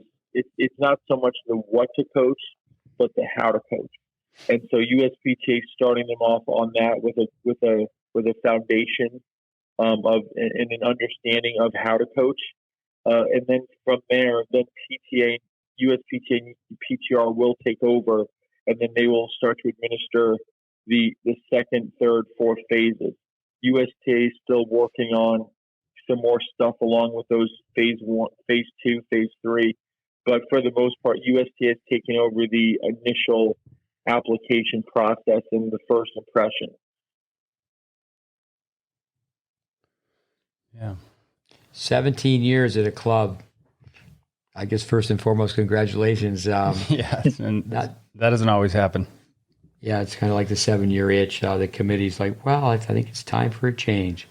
it's not so much the what to coach, but the how to coach. And so USPTA is starting them off on that with a foundation of and an understanding of how to coach, and then from there, then PTA, USPTA, and PTR will take over, and then they will start to administer the second, third, fourth phases. USTA is still working on some more stuff along with those phase 1, phase 2, phase 3. But for the most part, USTA has taken over the initial application process and the first impression. Yeah. 17 years at a club. I guess first and foremost, congratulations. Yes, and that doesn't always happen. Yeah, it's kind of like the 7-year itch. The committee's like, well, I think it's time for a change.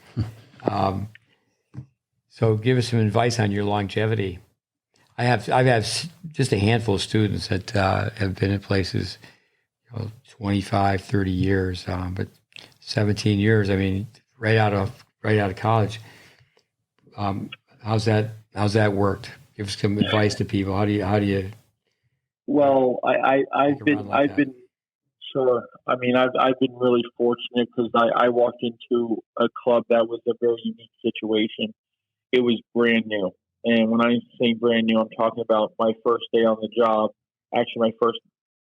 So give us some advice on your longevity. I've had just a handful of students that have been in places 25, 30 years, but 17 years, I mean, right out of college. How's that worked? Give us some advice to people. How do you Well, I've been Sure. I mean, I've been really fortunate because I walked into a club that was a very unique situation. It was brand new. And when I say brand new, I'm talking about my first day on the job. Actually, my first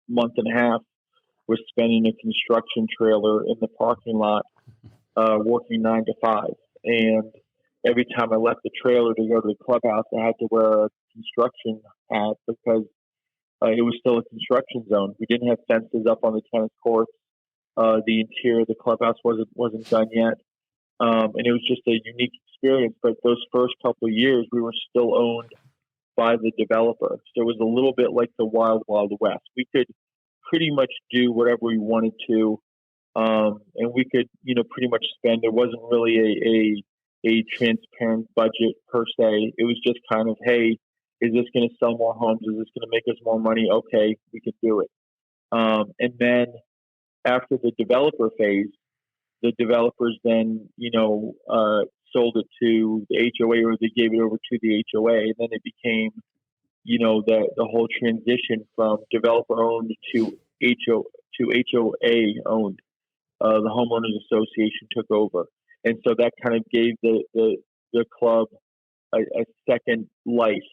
month and a half was spent in a construction trailer in the parking lot, working 9 to 5. And every time I left the trailer to go to the clubhouse, I had to wear a construction hat because it was still a construction zone. We didn't have fences up on the tennis courts. The interior of the clubhouse wasn't done yet, and it was just a unique experience. But those first couple of years, we were still owned by the developer, so it was a little bit like the Wild Wild West. We could pretty much do whatever we wanted to, and we could, pretty much spend. There wasn't really a transparent budget per se. It was just kind of, hey, is this going to sell more homes? Is this going to make us more money? Okay, we can do it. And then after the developer phase, the developers then, sold it to the HOA, or they gave it over to the HOA. And then it became, the whole transition from developer owned to HOA owned. The homeowners association took over. And so that kind of gave the club a second life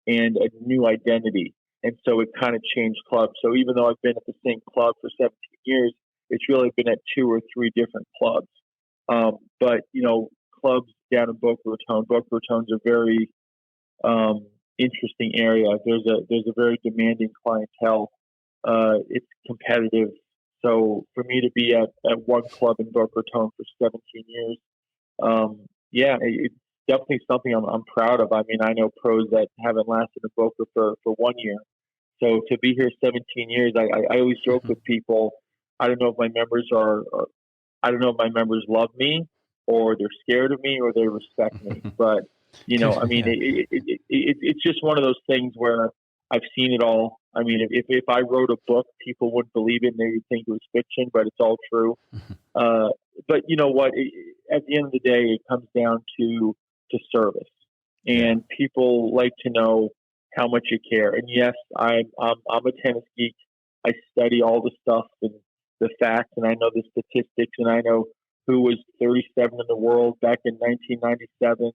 and a new identity. And so it kind of changed clubs. So even though I've been at the same club for 17 years, it's really been at 2 or 3 different clubs. But, clubs down in Boca Raton's a very interesting area. There's a very demanding clientele. It's competitive. So for me to be at one club in Boca Raton for 17 years, it's definitely something I'm proud of. I mean, I know pros that haven't lasted in Boca for 1 year. So to be here 17 years, I always joke with people. I don't know if my members I don't know if my members love me, or they're scared of me, or they respect me. But I mean, it's just one of those things where I've seen it all. I mean, if I wrote a book, people wouldn't believe it and they would think it was fiction, but it's all true. But you know what? At the end of the day, it comes down to service, and people like to know how much you care. And yes, I'm a tennis geek. I study all the stuff and the facts, and I know the statistics, and I know who was 37 in the world back in 1997, and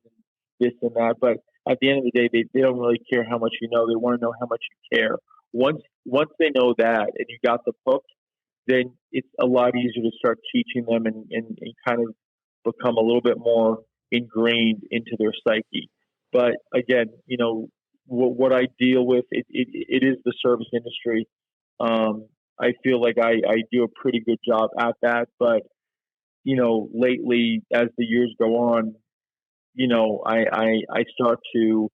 this and that. But at the end of the day, they don't really care how much you know. They want to know how much you care. Once they know that, and you got the hook, then it's a lot easier to start teaching them and kind of become a little bit more ingrained into their psyche. But again, what I deal with, it is the service industry. I feel like I do a pretty good job at that, but lately as the years go on, I start to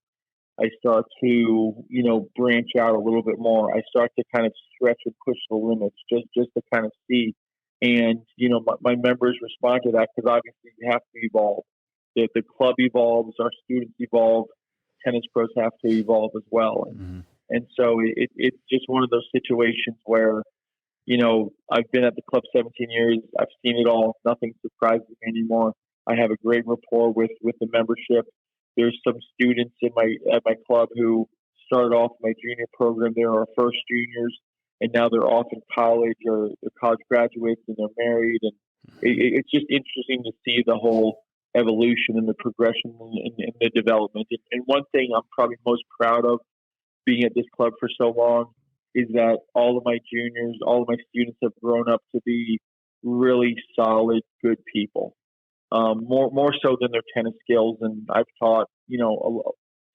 branch out a little bit more. I start to kind of stretch and push the limits just to kind of see. And, my members respond to that because obviously you have to evolve. The club evolves, our students evolve, tennis pros have to evolve as well. And so it's just one of those situations where, I've been at the club 17 years. I've seen it all. Nothing surprises me anymore. I have a great rapport with the membership. There's some students at my club who started off my junior program. They're our first juniors, and now they're off in college or they're college graduates and they're married. And it's just interesting to see the whole evolution and the progression and the development. And one thing I'm probably most proud of being at this club for so long is that all of my juniors, all of my students have grown up to be really solid, good people. More so than their tennis skills, and I've taught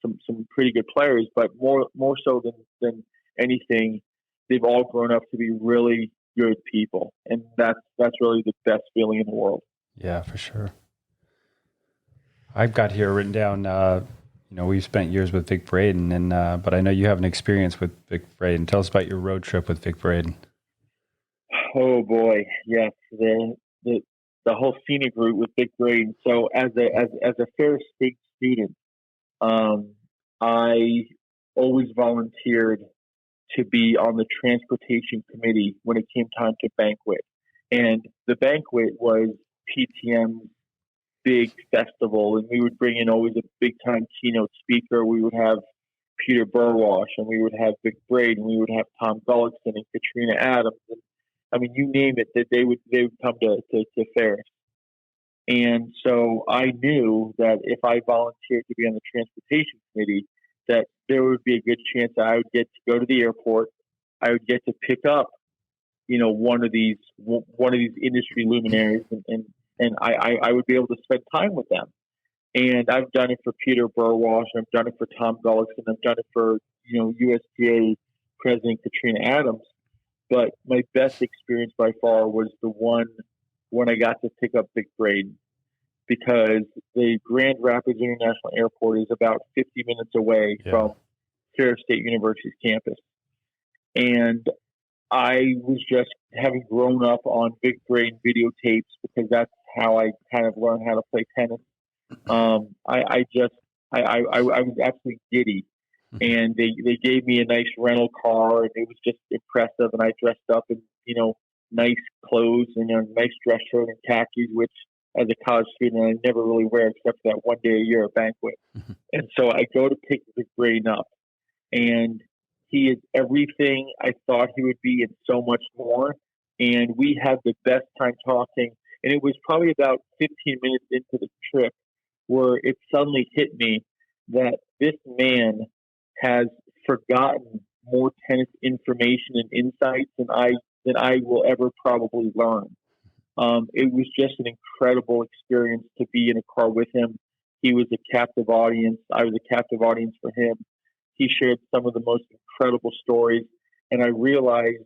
some pretty good players, but more so than anything, they've all grown up to be really good people, and that's really the best feeling in the world. Yeah, for sure. I've got here written down. We've spent years with Vic Braden, and but I know you have an experience with Vic Braden. Tell us about your road trip with Vic Braden. Oh boy, yes, the whole scenic route with Vic Braden. So as a Fair State student, I always volunteered to be on the transportation committee when it came time to banquet. And the banquet was PTM's big festival, and we would bring in always a big time keynote speaker. We would have Peter Burwash, and we would have Vic Braden, we would have Tom Gullickson and Katrina Adams. And I mean, you name it, that they would come to Ferris. And so I knew that if I volunteered to be on the transportation committee, that there would be a good chance that I would get to go to the airport. I would get to pick up, one of these industry luminaries, and I would be able to spend time with them. And I've done it for Peter Burwash, I've done it for Tom Gullickson, I've done it for USPTA President Katrina Adams. But my best experience by far was the one when I got to pick up Vic Braden, because the Grand Rapids International Airport is about 50 minutes away from Ferris State University's campus. And I was just, having grown up on Vic Braden videotapes, because that's how I kind of learned how to play tennis. I was absolutely giddy. And they gave me a nice rental car, and it was just impressive. And I dressed up in, nice clothes and nice dress shirt and khakis, which as a college student I never really wear except for that one day a year at banquet. And so I go to pick Vic Braden up, and he is everything I thought he would be and so much more. And we had the best time talking. And it was probably about 15 minutes into the trip where it suddenly hit me that this man has forgotten more tennis information and insights than I will ever probably learn. It was just an incredible experience to be in a car with him. He was a captive audience. I was a captive audience for him. He shared some of the most incredible stories, and I realized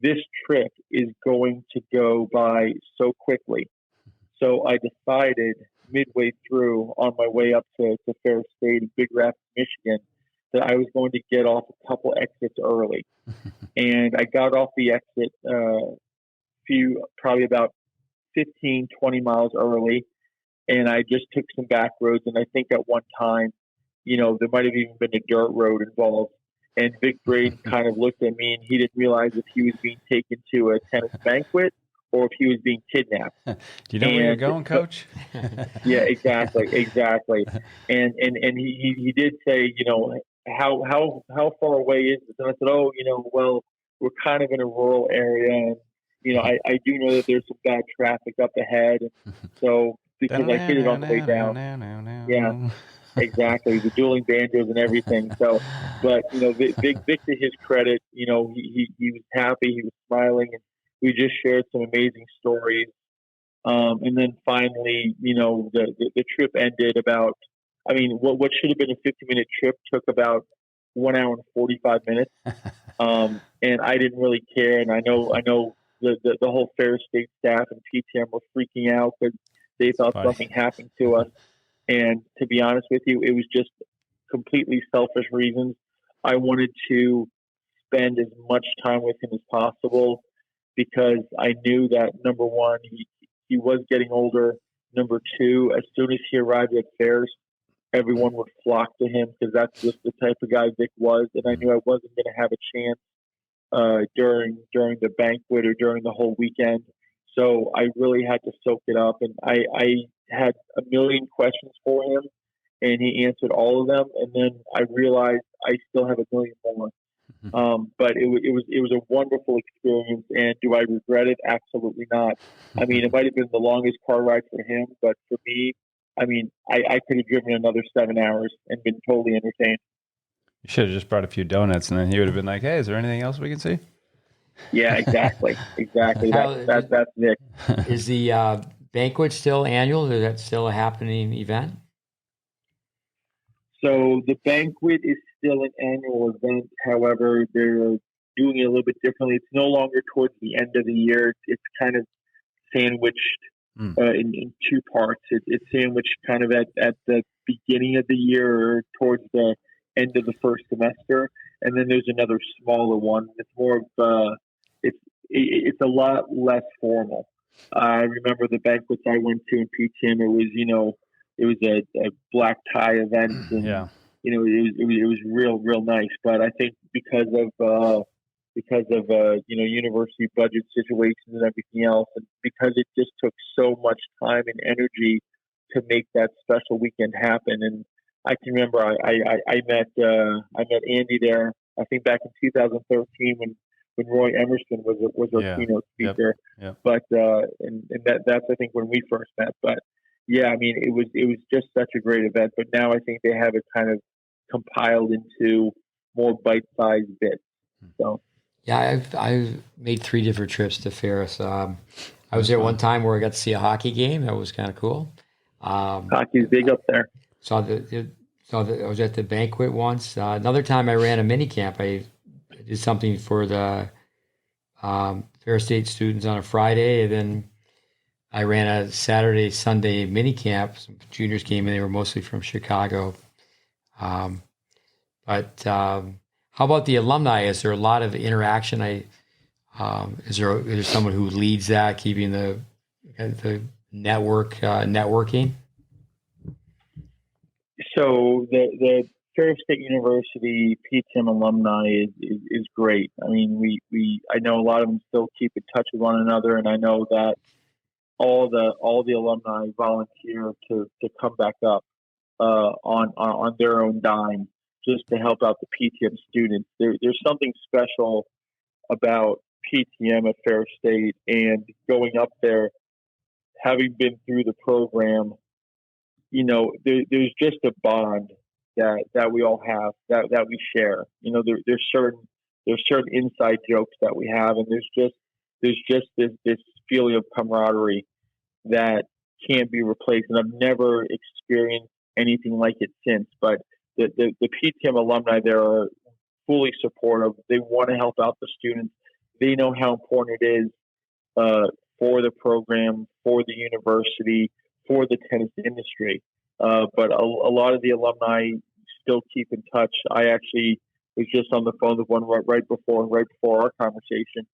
this trip is going to go by so quickly. So I decided midway through, on my way up to Ferris State in Big Rapids, Michigan, that I was going to get off a couple exits early. And I got off the exit probably about 15, 20 miles early. And I just took some back roads. And I think at one time, there might have even been a dirt road involved. And Vic Braden kind of looked at me, and he didn't realize if he was being taken to a tennis banquet or if he was being kidnapped. Do you know where you're going, Coach? Yeah, exactly. And he did say, how far away is this? And I said, well, we're kind of in a rural area, and I do know that there's some bad traffic up ahead, and so because I hit it on the way down. Yeah, exactly. The dueling banjos and everything. So, but Vic, to his credit, he was happy, he was smiling, and we just shared some amazing stories. And then finally, the trip ended about, what should have been a 50-minute trip took about 1 hour and 45 minutes. And I didn't really care. And I know the whole Ferris State staff and PTM were freaking out because they thought something happened to us. And to be honest with you, it was just completely selfish reasons. I wanted to spend as much time with him as possible because I knew that, number one, he was getting older. Number two, as soon as he arrived at Ferris, everyone would flock to him because that's just the type of guy Vic was. And I knew I wasn't going to have a chance during the banquet or during the whole weekend. So I really had to soak it up. And I had a million questions for him, and he answered all of them. And then I realized I still have a million more. But it was a wonderful experience. And do I regret it? Absolutely not. It might have been the longest car ride for him, but for me, I could have driven another 7 hours and been totally entertained. You should have just brought a few donuts, and then he would have been like, "Hey, is there anything else we can see?" Yeah, exactly. That's Nick. Is the banquet still annual? Is that still a happening event? So the banquet is still an annual event. However, they're doing it a little bit differently. It's no longer towards the end of the year. It's kind of sandwiched in two parts. It's sandwiched kind of at the beginning of the year or towards the end of the first semester, and then there's another smaller one. It's more of it's a lot less formal. I remember the banquets I went to in PTM. It was a black tie event, and it was real nice. But I think because of university budget situations and everything else, and because it just took so much time and energy to make that special weekend happen. And I can remember I met Andy there. I think back in 2013 when when Roy Emerson was our keynote speaker. Yep. But and that's I think when we first met. But yeah, I mean it was just such a great event. But now I think they have it kind of compiled into more bite-sized bits. So yeah, I've made 3 different trips to Ferris. I was there one time where I got to see a hockey game. That was kind of cool. Hockey's big up there. I was at the banquet once. Another time I ran a mini camp. I did something for the Ferris State students on a Friday, and then I ran a Saturday, Sunday mini camp. Some juniors came in; they were mostly from Chicago. But how about the alumni? Is there a lot of interaction? Is there someone who leads that, keeping the networking? So the Ferris State University PTM alumni is great. I mean, I know a lot of them still keep in touch with one another, and I know that all the alumni volunteer to come back up on their own dime just to help out the PTM students. There's something special about PTM at Ferris State, and going up there, having been through the program, you know, there's just a bond that we all have, that we share. You know, there's certain inside jokes that we have, and there's just this feeling of camaraderie that can't be replaced. And I've never experienced anything like it since. But the PTM alumni there are fully supportive. They want to help out the students. They know how important it is for the program, for the university, for the tennis industry. But a lot of the alumni still keep in touch. I actually was just on the phone with one right before our conversation.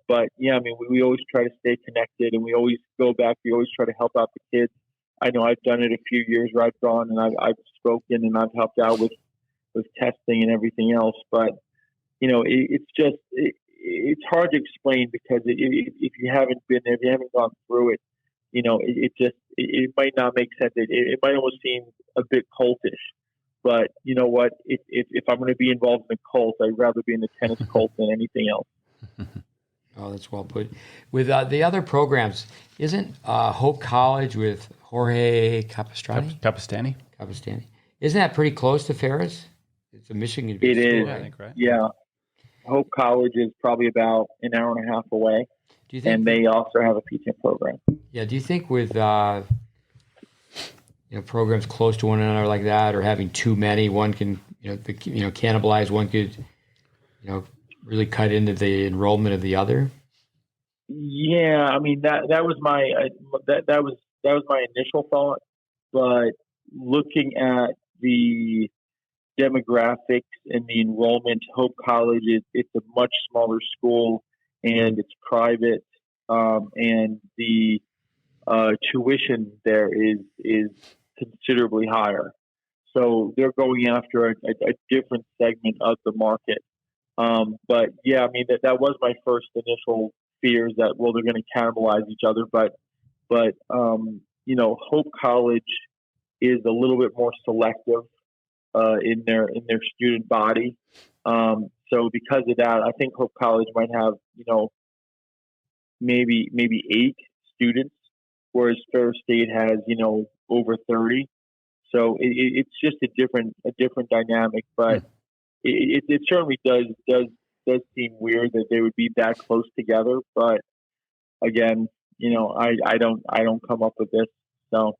But yeah, I mean, we always try to stay connected, and we always go back. We always try to help out the kids. I know I've done it a few years where I've gone and I've spoken and I've helped out with testing and everything else. But you know, it's hard to explain because if you haven't been there, if you haven't gone through it, you know, it might not make sense. It might almost seem a bit cultish. But you know what? If I'm going to be involved in a cult, I'd rather be in the tennis cult than anything else. Oh, that's well put. With the other programs, isn't Hope College with Jorge Capistani? Isn't that pretty close to Ferris? It's a Michigan it school, is, right? I think, right? Yeah. Hope College is probably about an hour and a half away. Do you think, and they also have a PTM program. Yeah. Do you think with programs close to one another like that, or having too many, one can cannibalize, one could really cut into the enrollment of the other? Yeah, I mean that was my that was my initial thought, but looking at the demographics and the enrollment, Hope College it's a much smaller school and it's private, and the tuition there is considerably higher. So they're going after a different segment of the market. But yeah, I mean that was my first initial fears that they're going to cannibalize each other. But Hope College is a little bit more selective in their student body. So because of that, I think Hope College might have maybe 8 students, whereas Ferris State has over 30. So it's just a different dynamic, but it certainly does seem weird that they would be that close together. But again, I don't come up with this, so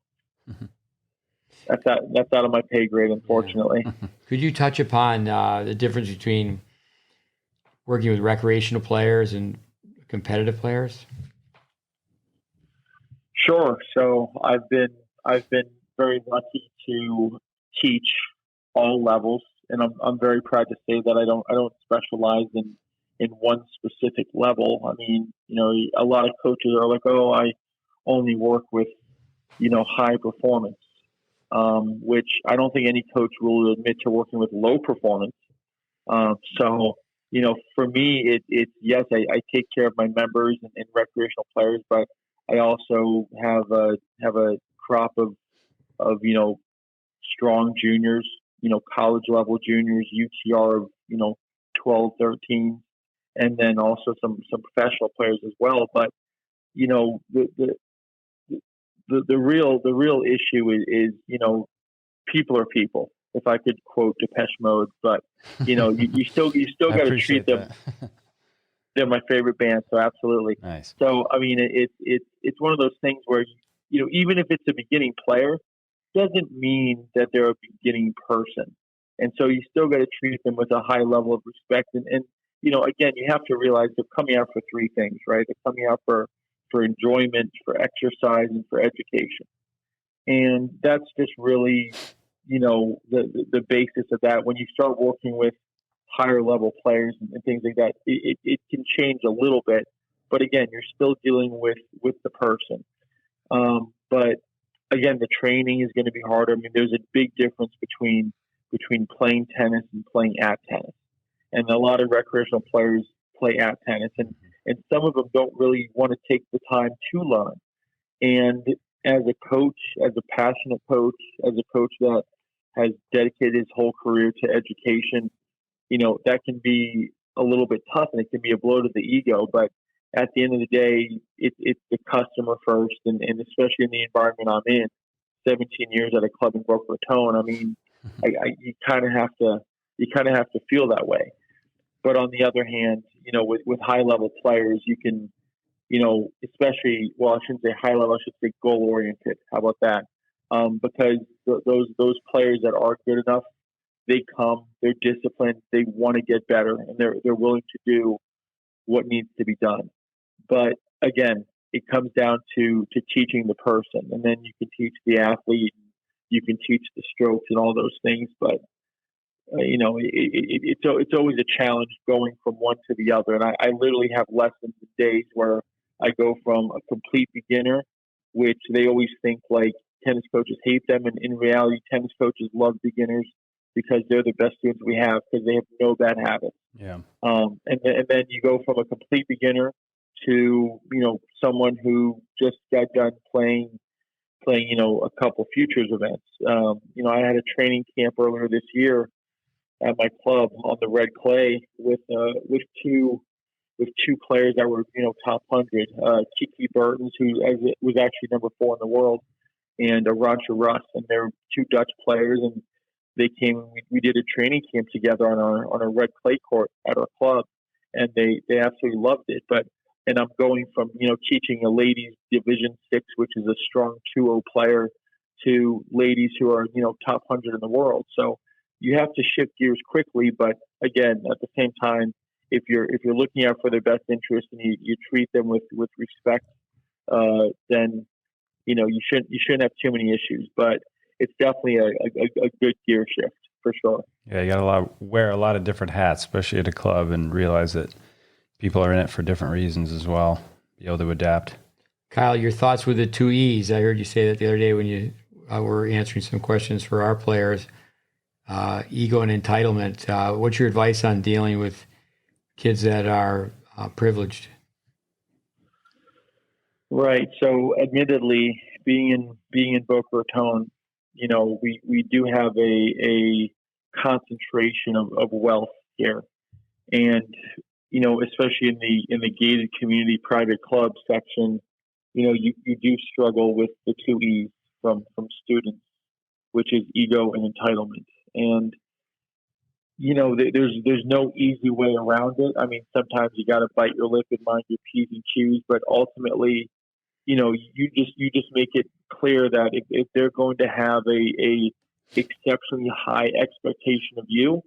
that's out of my pay grade, unfortunately. Yeah. Could you touch upon the difference between working with recreational players and competitive players? Sure. So I've been very lucky to teach all levels, and I'm very proud to say that I don't specialize in one specific level. I mean, a lot of coaches are like, oh, I only work with high performance, which I don't think any coach will admit to working with low performance. So for me, it's yes, I take care of my members and recreational players, but I also have a crop of strong juniors, college level juniors, UTR of 12, 13, and then also some professional players as well. But you know, the real issue is people are people. If I could quote Depeche Mode, but you still I got to treat appreciate them. that. They're my favorite band, so absolutely. Nice. So I mean, it's one of those things where even if it's a beginning player, doesn't mean that they're a beginning person, and so you still got to treat them with a high level of respect. And again, you have to realize they're coming out for three things, right? They're coming out for enjoyment, for exercise, and for education, and that's just really the basis of that. When you start working with higher level players and things like that, it can change a little bit. But again, you're still dealing with the person. But again, the training is going to be harder. I mean, there's a big difference between playing tennis and playing at tennis. And a lot of recreational players play at tennis, and some of them don't really want to take the time to learn. And as a coach, as a passionate coach, as a coach that has dedicated his whole career to education, that can be a little bit tough, and it can be a blow to the ego. But at the end of the day, it's the customer first, and especially in the environment I'm in, 17 years at a club in Boca Raton. I mean, you kind of have to feel that way. But on the other hand, with high level players, you can, especially, well, I shouldn't say high level, I should say goal oriented. How about that? Because those players that are good enough, they come, they're disciplined, they want to get better, and they're willing to do what needs to be done. But again, it comes down to teaching the person, and then you can teach the athlete, you can teach the strokes and all those things. But it's always a challenge going from one to the other. And I literally have lessons and days where I go from a complete beginner, which they always think like tennis coaches hate them, and in reality, tennis coaches love beginners because they're the best students we have because they have no bad habits. Yeah. And then you go from a complete beginner to someone who just got done playing a couple futures events. I had a training camp earlier this year at my club on the red clay with two players that were top 100. Kiki Bertens, who was actually number 4 in the world, and Rancha Russ, and they're two Dutch players, and they came and we did a training camp together on a red clay court at our club, and they absolutely loved it. And I'm going from teaching a ladies Division 6, which is a strong 2-0 player, to ladies who are top 100 in the world. So you have to shift gears quickly, but again, at the same time, if you're looking out for their best interest and you treat them with respect, then you shouldn't have too many issues. But it's definitely a good gear shift for sure. Yeah, you got to wear a lot of different hats, especially at a club, and realize that people are in it for different reasons as well. Be able to adapt. Kyle, your thoughts with the 2 E's. I heard you say that the other day when you were answering some questions for our players. Ego and entitlement. What's your advice on dealing with kids that are privileged? Right. So, admittedly, being in Boca Raton, we do have a concentration of wealth here, and especially in the gated community private club section, you do struggle with the 2 E's from students, which is ego and entitlement. And there's no easy way around it. I mean, sometimes you got to bite your lip and mind your P's and Q's, but ultimately, you just make it clear that if they're going to have a exceptionally high expectation of you,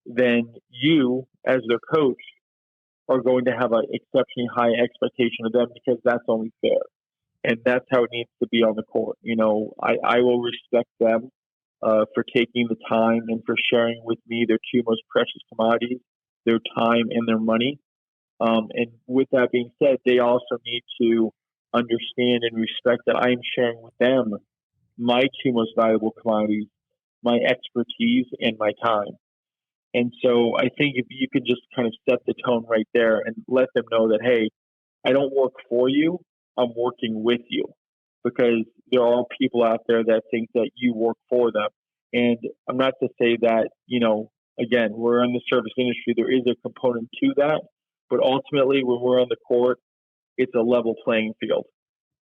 then you, as their coach, are going to have an exceptionally high expectation of them, because that's only fair. And that's how it needs to be on the court. I will respect them for taking the time and for sharing with me their 2 most precious commodities, their time and their money. And with that being said, they also need to understand and respect that I am sharing with them my 2 most valuable commodities, my expertise and my time. And so I think if you can just kind of set the tone right there and let them know that, hey, I don't work for you, I'm working with you, because there are people out there that think that you work for them. And I'm not to say that, again, we're in the service industry, there is a component to that, But ultimately, when we're on the court, it's a level playing field.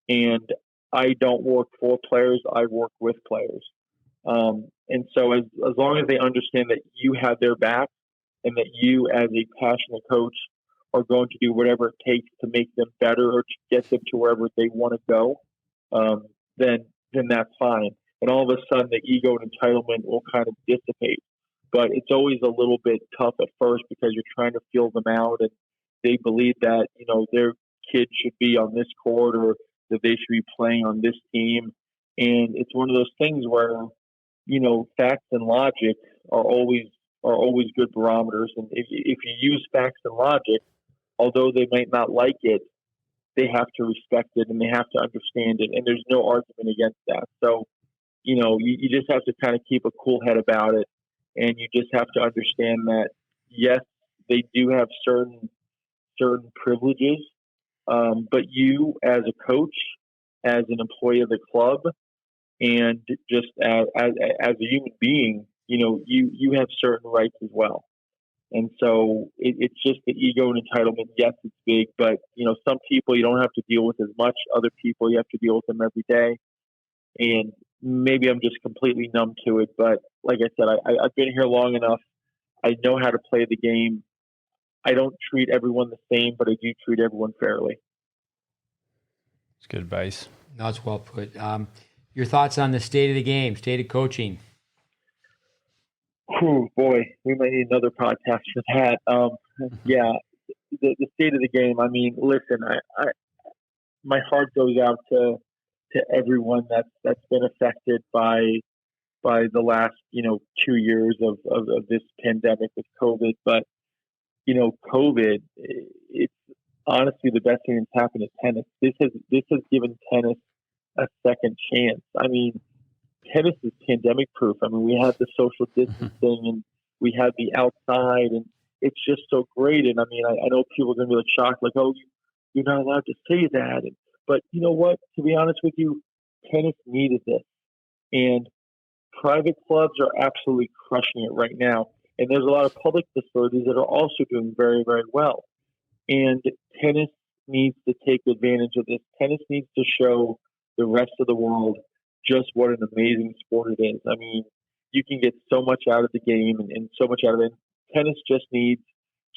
And I don't work for players, I work with players. And so as long as they understand that you have their back and that you, as a passionate coach, are going to do whatever it takes to make them better or to get them to wherever they want to go, then that's fine. And all of a sudden, the ego and entitlement will kind of dissipate. But it's always a little bit tough at first because you're trying to feel them out, and they believe that their kid should be on this court or that they should be playing on this team. And it's one of those things where facts and logic are always good barometers. And if you use facts and logic, although they might not like it, they have to respect it and they have to understand it. And there's no argument against that. So, you just have to kind of keep a cool head about it. And you just have to understand that, yes, they do have certain privileges. But you, as a coach, as an employee of the club, and just as a human being, you have certain rights as well. And so it's just the ego and entitlement. Yes, it's big, but some people you don't have to deal with as much. Other people you have to deal with them every day. And maybe I'm just completely numb to it. But like I said, I've been here long enough. I know how to play the game. I don't treat everyone the same, but I do treat everyone fairly. It's good advice. No, it's well put. Your thoughts on the state of the game, state of coaching? Oh boy, we might need another podcast for that. Yeah, the state of the game. I mean, listen, I my heart goes out to everyone that's been affected by the last 2 years of this pandemic with COVID. But COVID, it's honestly the best thing that's happened to tennis. This has given tennis a second chance. I mean, tennis is pandemic proof. I mean, we had the social distancing and we had the outside, and it's just so great. And I mean, I know people are going to be shocked, like, oh, you're not allowed to say that. But you know what? To be honest with you, tennis needed this. And private clubs are absolutely crushing it right now. And there's a lot of public facilities that are also doing very, very well. And tennis needs to take advantage of this. Tennis needs to show the rest of the world just what an amazing sport it is. I mean, you can get so much out of the game and so much out of it. Tennis just needs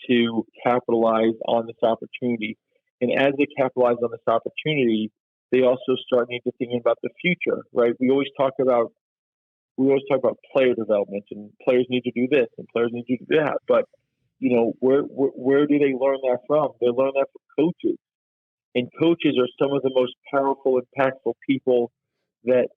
to capitalize on this opportunity. And as they capitalize on this opportunity, they also start need to thinking about the future, right? We always talk about player development, and players need to do this and players need to do that. But where do they learn that from? They learn that from coaches, and coaches are some of the most powerful, impactful people that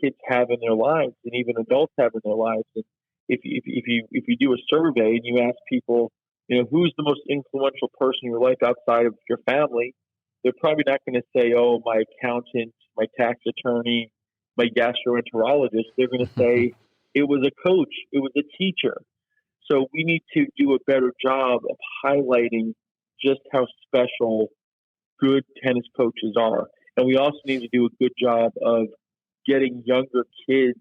kids have in their lives, and even adults have in their lives. And if you do a survey and you ask people, who's the most influential person in your life outside of your family, they're probably not going to say, oh, my accountant, my tax attorney, my gastroenterologist. They're going to say it was a coach, it was a teacher. So we need to do a better job of highlighting just how special good tennis coaches are. And we also need to do a good job of getting younger kids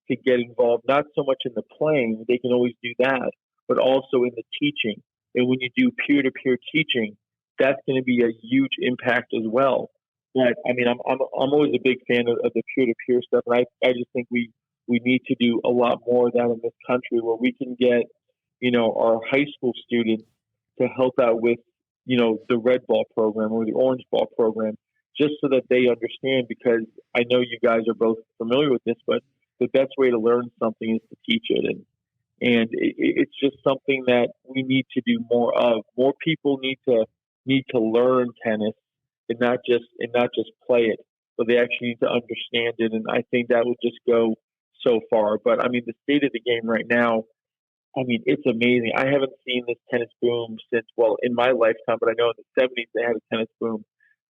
to get involved, not so much in the playing, they can always do that, but also in the teaching. And when you do peer-to-peer teaching, that's going to be a huge impact as well. But I mean, I'm always a big fan of the peer-to-peer stuff, and I just think we need to do a lot more of that in this country, where we can get our high school students to help out with the red ball program or the orange ball program, just so that they understand. Because I know you guys are both familiar with this, but the best way to learn something is to teach it, and it's just something that we need to do more of. More people need to learn tennis and not just play it, but they actually need to understand it. And I think that will just go so far. But I mean, the state of the game right now, I mean, it's amazing. I haven't seen this tennis boom since, well, in my lifetime, but I know in the 70s they had a tennis boom.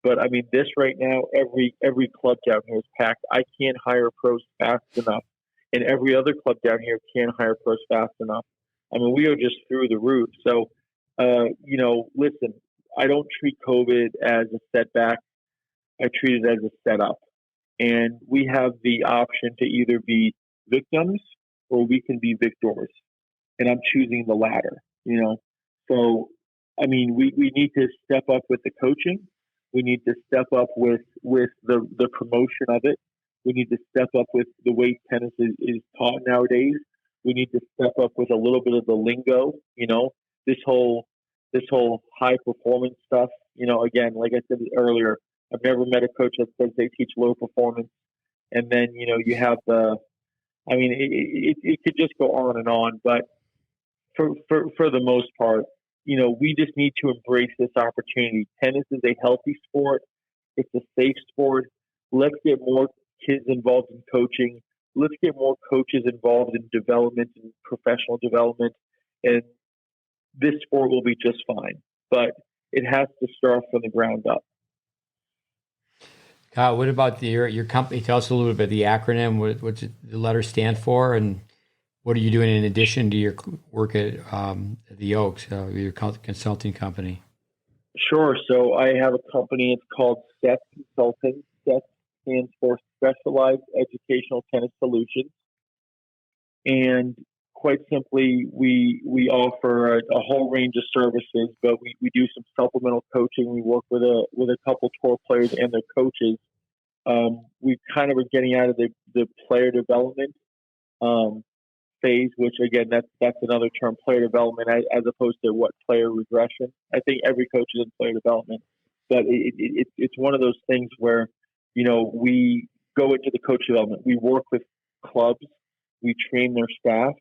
But I mean, this right now, every club down here is packed. I can't hire pros fast enough, and every other club down here can't hire pros fast enough. I mean, we are just through the roof. So, listen, I don't treat COVID as a setback. I treat it as a setup, and we have the option to either be victims or we can be victors. And I'm choosing the latter. So I mean, we need to step up with the coaching. We need to step up with the promotion of it. We need to step up with the way tennis is taught nowadays. We need to step up with a little bit of the lingo, this whole high performance stuff. Again, like I said earlier, I've never met a coach that says they teach low performance. And then, you have it could just go on and on, but for the most part, we just need to embrace this opportunity. Tennis is a healthy sport. It's a safe sport. Let's get more kids involved in coaching. Let's get more coaches involved in development and professional development. And this sport will be just fine. But it has to start from the ground up. Kyle, what about your company? Tell us a little bit about the acronym. What's the letters stand for, and what are you doing in addition to your work at the Oaks, your consulting company? Sure. So I have a company. It's called Seth Consulting. Seth stands for Specialized Educational Tennis Solutions. And quite simply, we offer a whole range of services, but we do some supplemental coaching. We work with a couple tour players and their coaches. We kind of are getting out of the player development phase, which again, that's another term, player development, as opposed to player regression. I think every coach is in player development, but it's one of those things where, we go into the coach development. We work with clubs. We train their staff.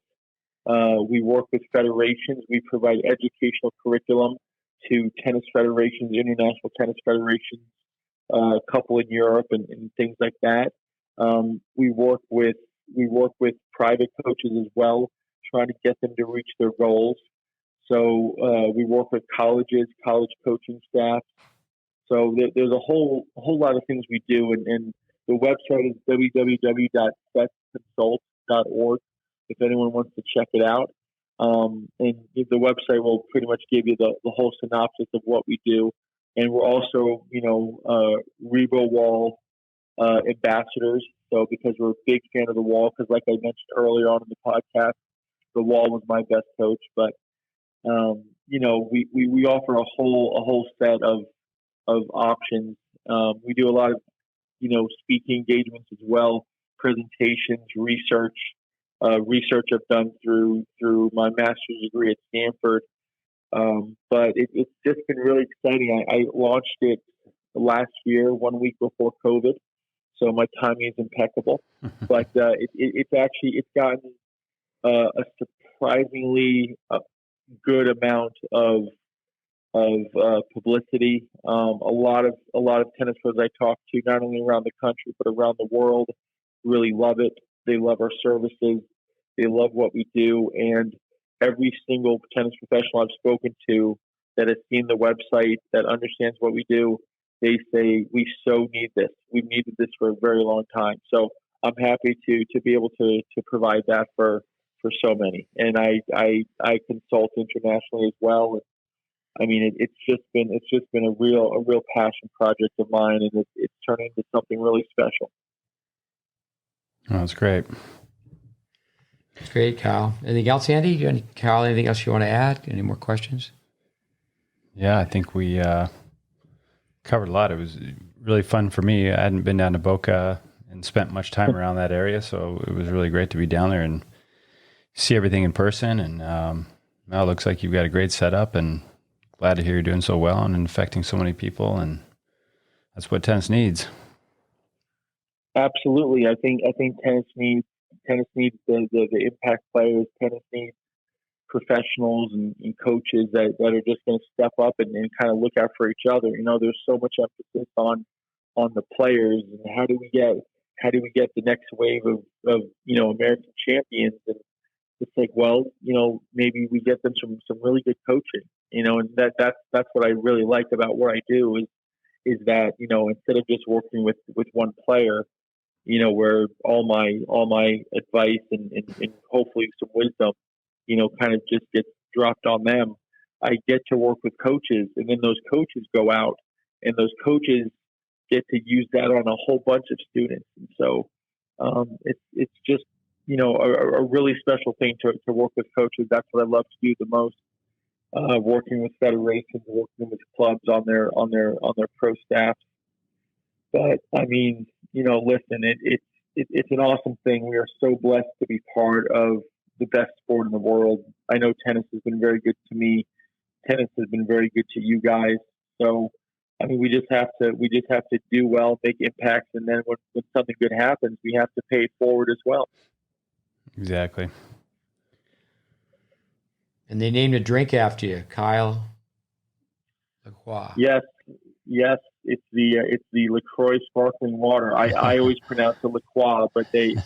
We work with federations. We provide educational curriculum to tennis federations, international tennis federations, a couple in Europe and things like that. We work with private coaches as well, trying to get them to reach their goals. So we work with colleges, college coaching staff. So there's a whole lot of things we do, and the website is www.sethconsult.org. If anyone wants to check it out, and the website will pretty much give you the whole synopsis of what we do. And we're also, Rebo Wall ambassadors. So because we're a big fan of the Wall, because like I mentioned earlier on in the podcast, the Wall was my best coach. But we offer a whole set of options. We do a lot of speaking engagements as well, presentations, research. Research I've done through my master's degree at Stanford. But it's just been really exciting. I launched it last year, 1 week before COVID, so my timing is impeccable. But it's gotten a surprisingly good amount of publicity. A lot of tennis pros I talk to, not only around the country but around the world, really love it. They love our services. They love what we do, and every single tennis professional I've spoken to that has seen the website, that understands what we do, they say, we so need this. We've needed this for a very long time. So I'm happy to be able to provide that for so many. And I consult internationally as well. And I mean, it's just been a real passion project of mine, and it's turned into something really special. Oh, that's great. That's great, Kyle. Anything else, Andy? Kyle, anything else you want to add? Any more questions? Yeah, I think we covered a lot. It was really fun for me. I hadn't been down to Boca and spent much time around that area, so it was really great to be down there and see everything in person. And now it looks like you've got a great setup, and glad to hear you're doing so well and affecting so many people. And that's what tennis needs. Absolutely. I think tennis needs the impact players. Tennis needs professionals and coaches that are just going to step up and kind of look out for each other. There's so much emphasis on the players, and how do we get the next wave of American champions. And it's like, well, maybe we get them some really good coaching, and that's what I really like about what I do is that, instead of just working with one player, where all my advice and hopefully some wisdom, kind of just gets dropped on them. I get to work with coaches, and then those coaches go out, and those coaches get to use that on a whole bunch of students. And so it's just, a really special thing to work with coaches. That's what I love to do the most. working with federations, working with clubs on their pro staffs. But I mean, listen, it's an awesome thing. We are so blessed to be part of the best sport in the world. I know tennis has been very good to me. Tennis has been very good to you guys. So, I mean, we just have to do well, make impacts, and then when something good happens, we have to pay it forward as well. Exactly. And they named a drink after you, Kyle LaCroix. Yes, it's the LaCroix sparkling water. I always pronounce it LaCroix, but they've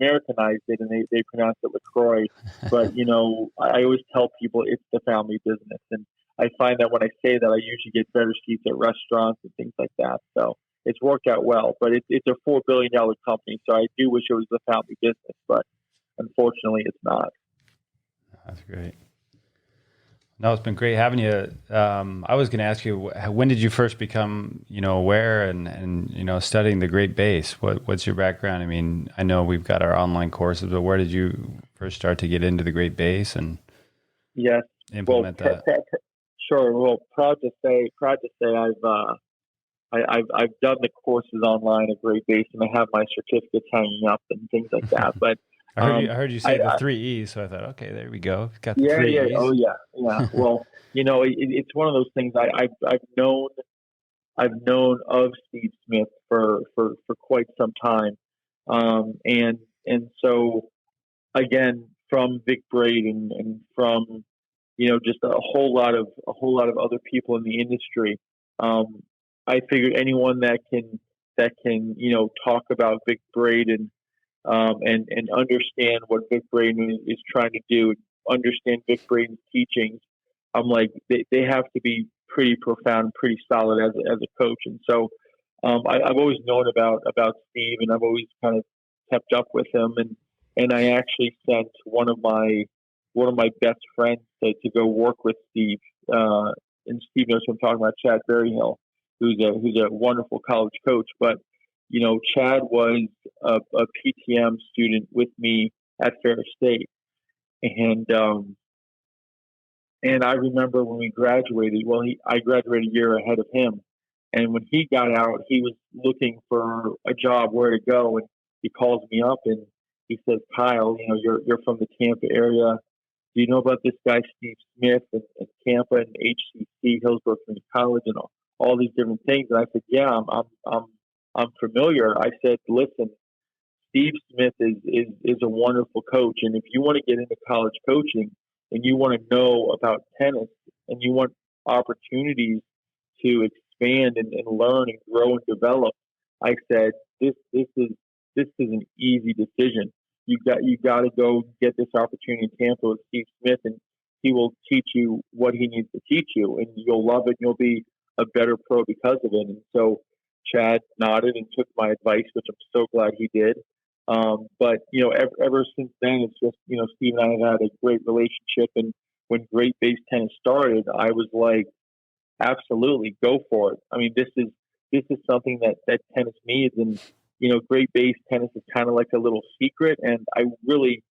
Americanized it and they pronounce it LaCroix. But I always tell people it's the family business, and I find that when I say that, I usually get better seats at restaurants and things like that. So it's worked out well. But it's a $4 billion company, so I do wish it was the family business, but unfortunately, it's not. That's great. No, it's been great having you. I was going to ask you, when did you first become, aware and studying the GreatBase? What's your background? I mean, I know we've got our online courses, but where did you first start to get into the GreatBase and implement that? Sure. Well, proud to say, I've done the courses online at GreatBase, and I have my certificates hanging up and things like that. But I heard you say the 3 E's, so I thought, okay, there we go. Got the 3 E's. Oh yeah. Well, it's one of those things. I've known of Steve Smith for quite some time, and so again, from Vic Braden and from just a whole lot of other people in the industry, I figured anyone that can talk about Vic Braden. And understand what Vic Braden is trying to do, understand Vic Braden's teachings. I'm like, they have to be pretty profound, pretty solid as a coach. And so I've always known about Steve, and I've always kind of kept up with him. And I actually sent one of my best friends to go work with Steve. And Steve knows what I'm talking about, Chad Berryhill, who's a wonderful college coach, but Chad was a PTM student with me at Fair State, and I remember when we graduated. Well, I graduated a year ahead of him, and when he got out, he was looking for a job, where to go, and he calls me up and he says, "Kyle, you're from the Tampa area. Do you know about this guy Steve Smith and Tampa and HCC, Hillsborough Community College, and all these different things?" And I said, "Yeah, I'm familiar." I said, "Listen, Steve Smith is a wonderful coach, and if you want to get into college coaching and you want to know about tennis and you want opportunities to expand and learn and grow and develop," I said, this is an easy decision. You got to go get this opportunity in Tampa with Steve Smith, and he will teach you what he needs to teach you, and you'll love it, and you'll be a better pro because of it." And so Chad nodded and took my advice, which I'm so glad he did. But ever since then, it's just Steve and I have had a great relationship. And when GreatBase Tennis started, I was like, absolutely, go for it. I mean, this is something that tennis needs, and GreatBase Tennis is kind of like a little secret, and I really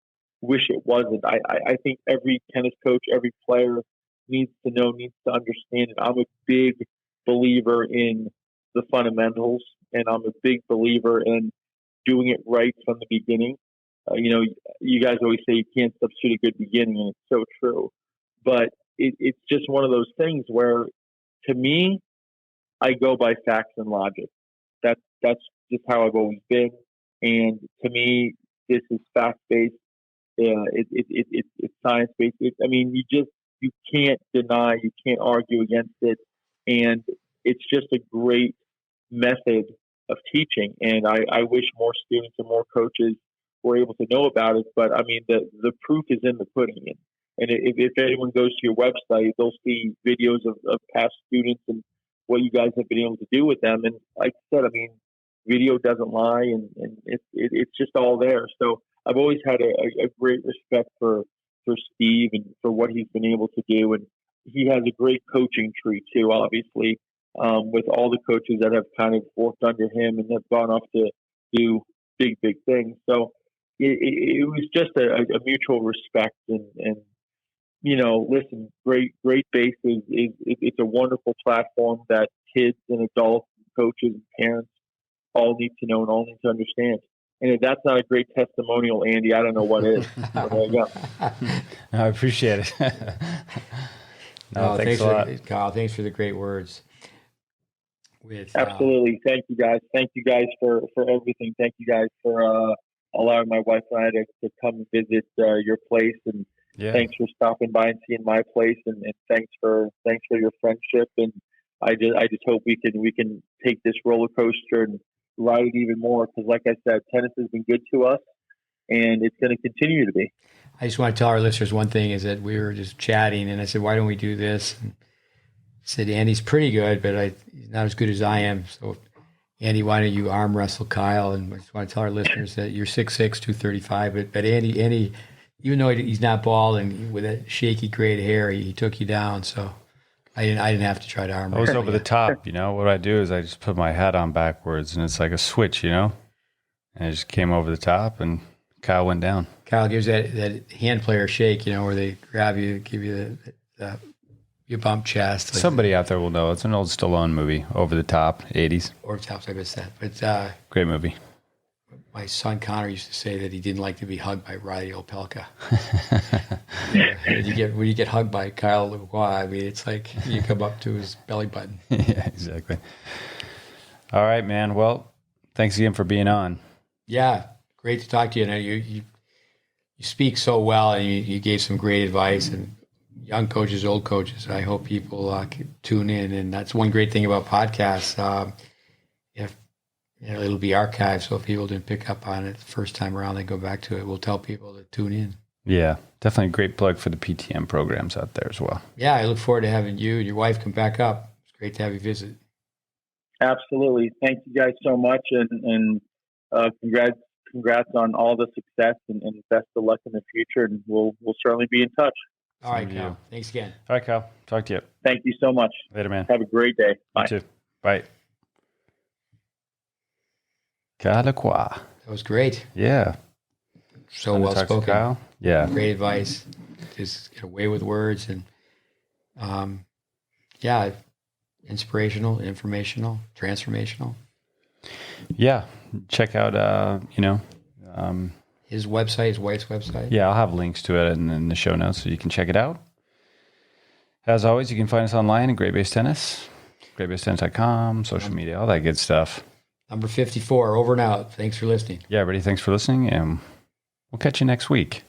wish it wasn't. I think every tennis coach, every player needs to know, needs to understand it. I'm a big believer in the fundamentals, and I'm a big believer in doing it right from the beginning. You guys always say you can't substitute a good beginning, and it's so true. But it's just one of those things where, to me, I go by facts and logic. That's just how I've always been, and to me, this is fact based. It's science based. I mean, you can't deny, you can't argue against it, and it's just a great method of teaching. And I wish more students and more coaches were able to know about it. But I mean, the proof is in the pudding. And if anyone goes to your website, they'll see videos of past students and what you guys have been able to do with them. And like I said, I mean, video doesn't lie, and it's just all there. So I've always had a great respect for Steve and for what he's been able to do. And he has a great coaching tree too, obviously, with all the coaches that have kind of worked under him and have gone off to do big things. So it was just a mutual respect, and listen, GreatBase it's a wonderful platform that kids and adults, and coaches and parents all need to know and all need to understand. And if that's not a great testimonial, Andy, I don't know what is. So there you go. I appreciate it. Thanks a lot. Kyle. Thanks for the great words. Absolutely. Thank you guys. Thank you guys for everything. Thank you guys for allowing my wife and I to come and visit your place. And thanks for stopping by and seeing my place. And thanks for your friendship. And I just hope we can take this roller coaster and ride it even more, because like I said, tennis has been good to us and it's going to continue to be. I just want to tell our listeners one thing, is that we were just chatting and I said, why don't we do this? And I said, Andy's pretty good, but he's not as good as I am. So Andy, why don't you arm wrestle Kyle? And I just want to tell our listeners that you're 6'6", 235, but Andy, even though he's not bald and with that shaky gray hair, he took you down. So I didn't have to try to arm. I was over the top, What I do is I just put my hat on backwards, and it's like a switch, and it just came over the top, and Kyle went down. Kyle gives that hand player shake, where they grab you, give you your bump chest. Somebody out there will know. It's an old Stallone movie, Over the Top, 80s. Over the top, I missed that. But great movie. My son Connor used to say that he didn't like to be hugged by Riley Opelka. When you get hugged by Kyle LaCroix, I mean, it's like you come up to his belly button. Yeah, exactly. All right, man. Well, thanks again for being on. Yeah, great to talk to you. You speak so well, and you gave some great advice, and young coaches, old coaches. I hope people can tune in, and that's one great thing about podcasts. It'll be archived, so if people didn't pick up on it the first time around, they go back to it. We'll tell people to tune in. Yeah, definitely a great plug for the PTM programs out there as well. Yeah, I look forward to having you and your wife come back up. It's great to have you visit. Absolutely. Thank you guys so much, and congrats on all the success, and best of luck in the future, and we'll certainly be in touch. All right, Kyle. Thanks again. All right, Kyle. Talk to you. Thank you so much. Later, man. Have a great day. Bye. You too. Bye. Kyle LaCroix. That was great. Yeah. So well spoken. Kyle. Yeah. Great advice. Just get away with words, and inspirational, informational, transformational. Yeah. Check out his website, his wife's website. Yeah, I'll have links to it in the show notes so you can check it out. As always, you can find us online at GreatBase Tennis, GreatBaseTennis.com, social media, all that good stuff. Number 54, over and out. Thanks for listening. Yeah, everybody, thanks for listening, and we'll catch you next week.